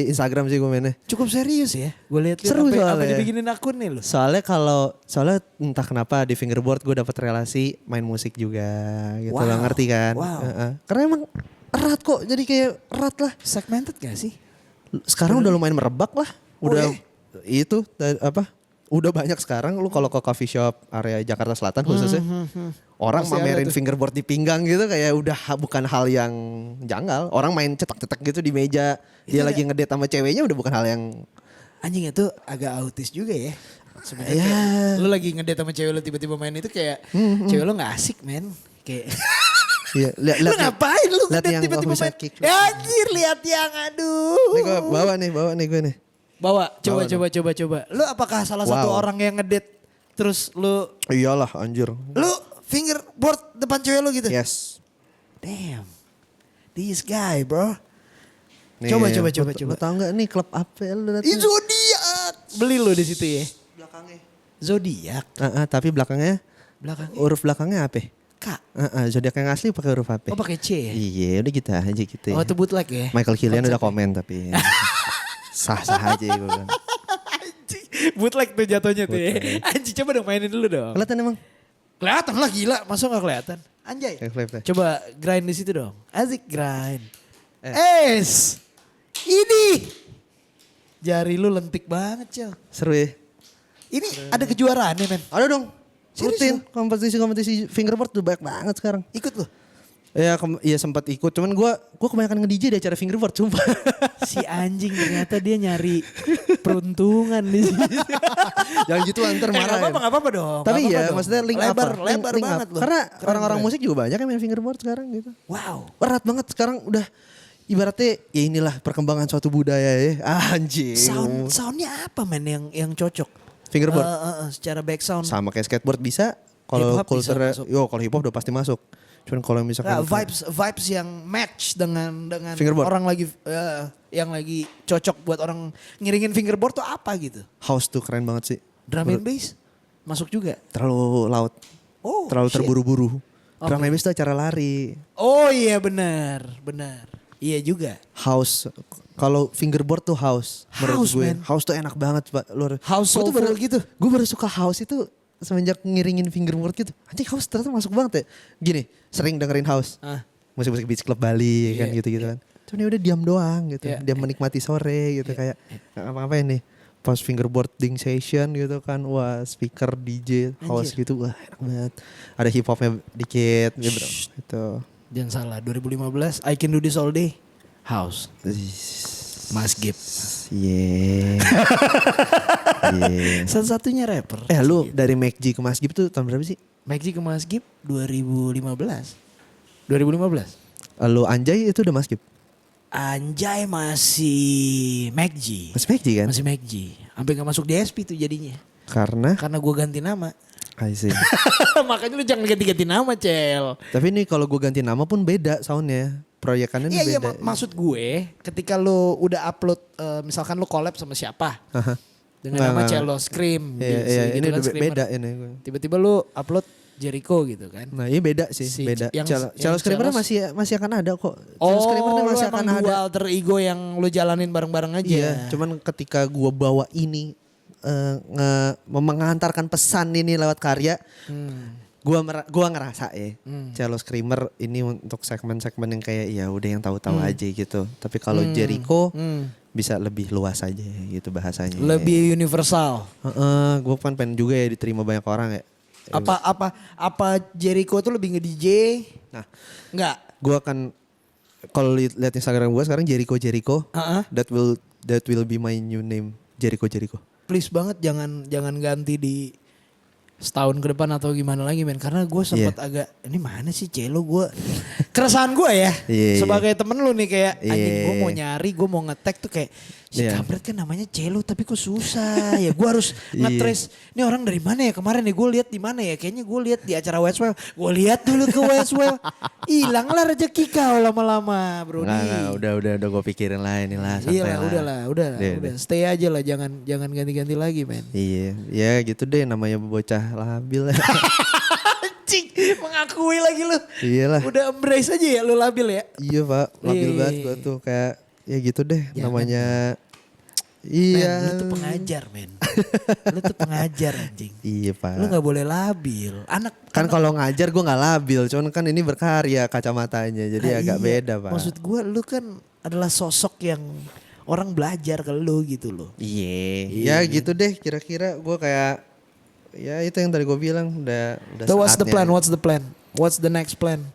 Instagram sih gue mainnya. Cukup serius ya. Gue lihat Seru apa soalnya. dibikinin akun nih lu. Soalnya entah kenapa di fingerboard gue dapet relasi main musik juga gitu. Wow. Lo ngerti kan? Wow. Karena emang erat kok, jadi kayak erat lah. Segmented gak sih? Sekarang udah lumayan merebak lah. Udah Oh, itu udah banyak sekarang lu kalau ke coffee shop area Jakarta Selatan khususnya. Orang Pasti mamerin ada tuh. fingerboard di pinggang gitu kayak udah bukan hal yang janggal. Orang main cetak-cetak gitu di meja. Dia Itu lagi ngedate sama ceweknya udah bukan hal yang Anjing itu agak autis juga ya. Sebenarnya Ya. kayak lu lagi ngedate sama cewek lu tiba-tiba main itu kayak cewek lu gak asik men. Kayak Iya, lu ngapain lu lihat ngedate yang tiba-tiba offside main. kick. Ya anjir lihat yang aduh. Nih gue bawa nih gue nih. Bawa Bawa coba. Lu apakah salah satu Wow. orang yang ngedate terus lu Iyalah anjir. fingerboard depan cewek lu gitu? Yes. Damn. This guy, bro. Nih, Coba. Lo tau gak nih klub apa lu datang? Zodiac. Beli lu di situ ya. Belakangnya. Zodiac. Tapi belakangnya Belakangnya huruf belakangnya apa? K. Zodiac yang asli pakai huruf apa? Oh pakai C ya? Iya, udah gitu aja gitu ya. Oh itu bootleg ya? Michael Killian udah Konsep ya? komen tapi sah-sah aja gue bilang. Anjing, bootleg tuh jatuhnya tuh ya. Anjing coba dong mainin dulu dong. Kelihatan emang? Kelihatan lah gila, masa gak kelihatan? Anjay. Kayak flip deh. Coba grind di situ dong. Asik grind. Ini. Jari lu lentik banget, Cel. Seru ya? Ini ada kejuaraan nih, men. Ada dong. Serius Rutin kompetisi fingerboard tuh banyak banget sekarang. Ikut lu. Iya sempat ikut, cuman gue kebanyakan nge-DJ di acara fingerboard, sumpah. Si anjing ternyata dia nyari peruntungan di sini. Jangan gitu ntar marah. Gak apa-apa dong. Tapi nggak ya apa-apa dong. maksudnya link lebar, apa? lebar Link banget up. loh. Karena Keren, orang-orang keren. musik juga banyak yang main fingerboard sekarang gitu. Wow. Erat banget sekarang udah ibaratnya ya inilah perkembangan suatu budaya ya. Anjing. Soundnya apa men yang cocok? Fingerboard. Secara back sound. Sama kayak skateboard bisa. Kalau Hip hop bisa culture, masuk. kalau hip hop udah pasti masuk. Cuman kalau misalkan Vibes yang match dengan Fingerboard. orang lagi yang lagi cocok buat orang ngiringin fingerboard tuh apa gitu? house tuh keren banget sih. Drum and bass masuk juga. Terlalu laut, Oh, terlalu shit. terburu-buru. Drum Oke. and bass tuh acara lari. Oh iya benar. Iya juga. House, kalau fingerboard tuh house. Menurut House, gue. man. House tuh enak banget pak. House soulful gitu. Gue baru suka house itu semenjak ngiringin fingerboard gitu. Anjing house ternyata masuk banget ya. Gini, sering dengerin house. Musik-musik beach club Bali kan Iya, gitu-gitu kan. Cuman dia udah diam doang gitu. Iya. Dia menikmati sore gitu kayak nggak apa-apain nih. Pas fingerboarding session gitu kan. Wah speaker DJ house Anjir. gitu. Wah enak banget. Ada hip hopnya dikit gitu. Itu. Jangan salah 2015 I Can Do This All Day. House. Mas Gip. Yeah. Yeah. Satu-satunya rapper. Lu dari Mac G ke Mas Gip tuh tahun berapa sih? Maggi ke Mas Gip 2015. 2015. Lu Anjay itu udah Mas Gip? Anjay masih Maggi. Masih Mac G kan? Masih Maggi. Sampai gak masuk DSP tuh jadinya. Karena Karena gue ganti nama. I see. Makanya lu jangan ganti-ganti nama, Cel. Tapi ini kalau gue ganti nama pun beda soundnya. Proyekannya Iya, iya, beda. maksud gue ketika lu udah upload, misalkan lu collab sama siapa. Aha. Dengan Nggak, nama nggak. Cello Scream. Iya, gitu, iya, gitu ini kan, udah Screamer. beda ini. Tiba-tiba lu upload Jericho gitu kan. Nah ini beda sih, Si- beda. yang- Cello yang Screamer Cello- masih akan ada kok. Cello Oh, Screamer lu masih emang akan dua ada. alter ego yang lu jalanin bareng-bareng aja. Iya, cuman ketika gua bawa ini mengantarkan pesan ini lewat karya, gua ngerasa ya, Cello Screamer ini untuk segmen-segmen yang kayak ya udah yang tahu-tahu aja gitu. Tapi kalau Jericho bisa lebih luas aja gitu bahasanya. Lebih universal. Gue kan pengen juga ya diterima banyak orang ya. Apa Jericho tuh lebih nge-DJ? Nah, Enggak. gue akan kalau lihat Instagram gue sekarang Jericho. That will be my new name, Jericho. Please banget jangan ganti di setahun ke depan atau gimana lagi men, karena gue sempat agak ini mana sih Celo, gue keresahan gue ya sebagai temen lu nih, kayak anjing gue mau nyari, gue mau nge-tag tuh kayak si kampret kan namanya Celo tapi kok susah ya, gue harus nge-trace ini orang dari mana ya, kemarin ya gue lihat di mana ya, kayaknya gue lihat di acara Westwell, gue lihat dulu ke Westwell, hilanglah rezeki kau lama-lama bro. Nah, udah gue pikirin lah inilah, santai lah. Udah, stay aja lah, jangan ganti-ganti lagi men. Iya, ya gitu deh namanya bocah labil. Anjing, mengakui lagi lu. Iyalah. Udah embrace aja ya lu labil ya. Iya pak, labil banget gue tuh kayak ya gitu deh namanya. Iya. Men, lu tuh pengajar men. Lu tuh pengajar anjing. Iya pak. Lu gak boleh labil. Kan kalau ngajar gue gak labil, cuman kan ini berkarya kacamatanya, jadi agak beda pak. Maksud gue lu kan adalah sosok yang orang belajar ke lu gitu loh. Iya. Ya gitu deh kira-kira gue kayak ya itu yang tadi gue bilang udah So what's the saatnya. plan? What's the next plan?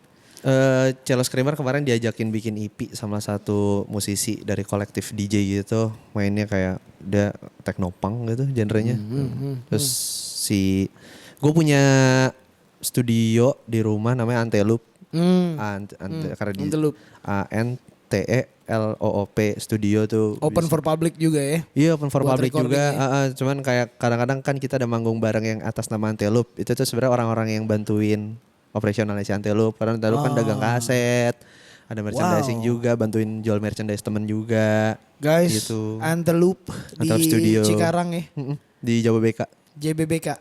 Cello Screamer kemarin diajakin bikin EP sama satu musisi dari kolektif DJ gitu, mainnya kayak udah technopunk gitu genrenya. Terus gue punya studio di rumah namanya Anteloop. Karena di Anteloop. ANTELOOP studio tuh. Open for public juga ya? Iya open for Buat public juga. recording Cuman kayak kadang-kadang kan kita ada manggung bareng yang atas nama Anteloop. Itu tuh sebenarnya orang-orang yang bantuin operasionalnya si Anteloop. Karena Anteloop kan dagang kaset. Ada merchandising juga, bantuin jual merchandise temen juga. Guys, gitu. Anteloop di Studio. Cikarang ya? Di Jababeka. JBBK.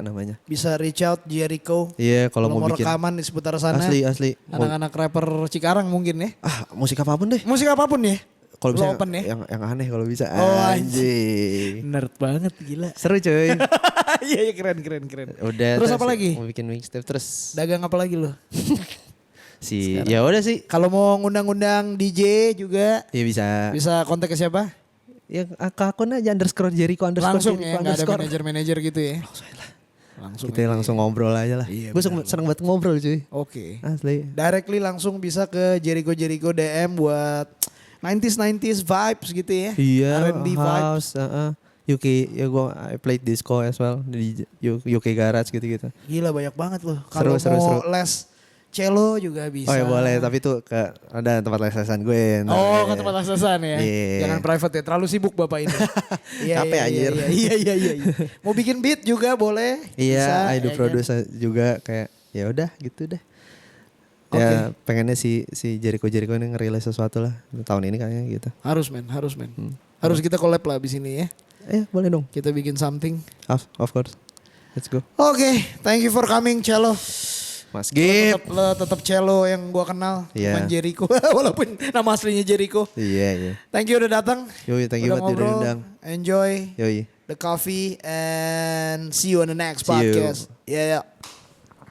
Namanya. Bisa reach out Jericho. Iya kalau mau bikin. rekaman di seputar sana. Asli. Anak-anak rapper Cikarang mungkin ya? Musik apapun deh. Musik apapun ya? Kalau bisa open ya? yang aneh kalau bisa. Oh, anjing. Nerd banget gila. Seru cuy. Iya keren. Udah. Terus apa lagi? Mau bikin mixtape terus. Dagang apa lagi lo? Ya udah sih. Kalau mau ngundang-undang DJ juga Ya bisa. bisa kontak ke siapa? Ya akun aja _Jericho _ Langsung Jericho ya, nggak ada manajer gitu ya? Langsung kita langsung ngobrol aja lah. Iya, Gue seneng banget ngobrol cuy. Oke. Asli. Directly langsung bisa ke Jericho DM buat 90s vibes gitu ya? Iya. R&B house, UK ya I played disco as well di UK Garage gitu-gitu. Gila banyak banget loh. Kalau Seru. les cello juga bisa. Oh ya boleh, tapi tuh ada tempat lesesan gue. Ke tempat lesesan ya. Jangan private ya, terlalu sibuk bapak ini. Capek anjir. Iya. Mau bikin beat juga boleh. Iya, bisa, I do ya produce kan? juga kayak ya udah gitu deh. Ya pengennya si Jericho ini ngerilis sesuatu lah tahun ini kayaknya gitu. Harus men. Harus kita collab lah abis ini ya. Boleh dong. Kita bikin something. Of course. Let's go. Oke, thank you for coming Cello. Mas Gip. Lo tetap Cello yang gua kenal, bukan Jericho. Walaupun nama aslinya Jericho. Iya. Thank you udah datang. Yoi, thank you buat diundang. Enjoy Yoi. the coffee and see you on the next podcast. Yeah.